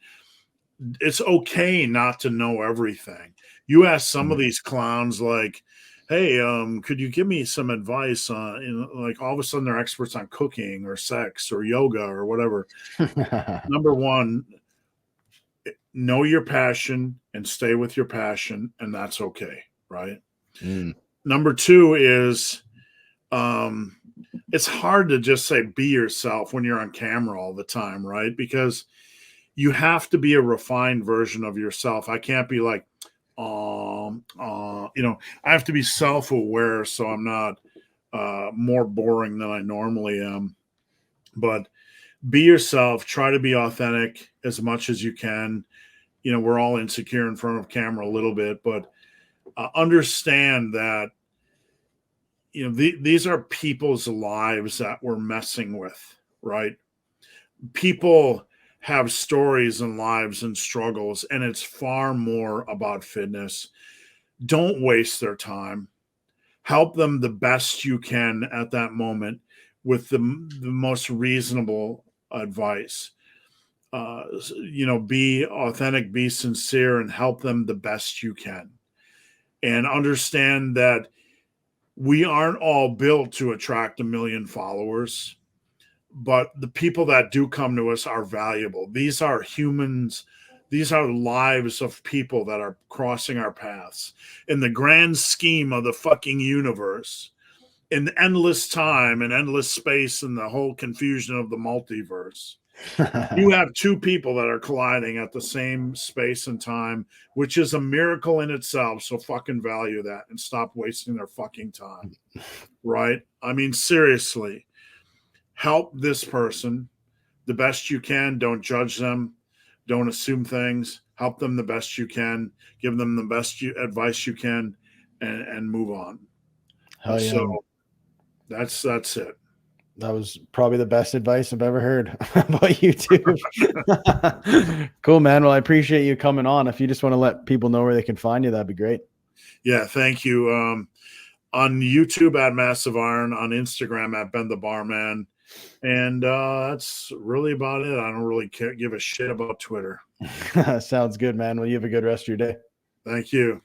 It's okay not to know everything. You ask some of these clowns, like, hey, could you give me some advice on, like, all of a sudden they're experts on cooking or sex or yoga or whatever. Number one, know your passion and stay with your passion, and that's okay, right? Number two is it's hard to just say be yourself when you're on camera all the time, right? Because you have to be a refined version of yourself. I can't be like, I have to be self-aware so I'm not more boring than I normally am. But be yourself, try to be authentic as much as you can. We're all insecure in front of camera a little bit, but understand that these are people's lives that we're messing with, right? People have stories and lives and struggles, and it's far more about fitness. Don't waste their time. Help them the best you can at that moment with the most reasonable advice. Be authentic, be sincere, and help them the best you can. And understand that we aren't all built to attract 1 million followers, but the people that do come to us are valuable. These are humans. These are lives of people that are crossing our paths in the grand scheme of the fucking universe, in endless time and endless space and the whole confusion of the multiverse. You have two people that are colliding at the same space and time, which is a miracle in itself. So fucking value that and stop wasting their fucking time. Right? I mean, seriously, help this person the best you can. Don't judge them. Don't assume things. Help them the best you can. Give them the best advice you can, and move on. Hell yeah. So that's it. That was probably the best advice I've ever heard about YouTube. Cool, man. Well, I appreciate you coming on. If you just want to let people know where they can find you, that'd be great. Yeah, thank you. On YouTube at Massive Iron, on Instagram at Ben the Barman. And that's really about it. I don't really give a shit about Twitter. Sounds good, man. Well, you have a good rest of your day. Thank you.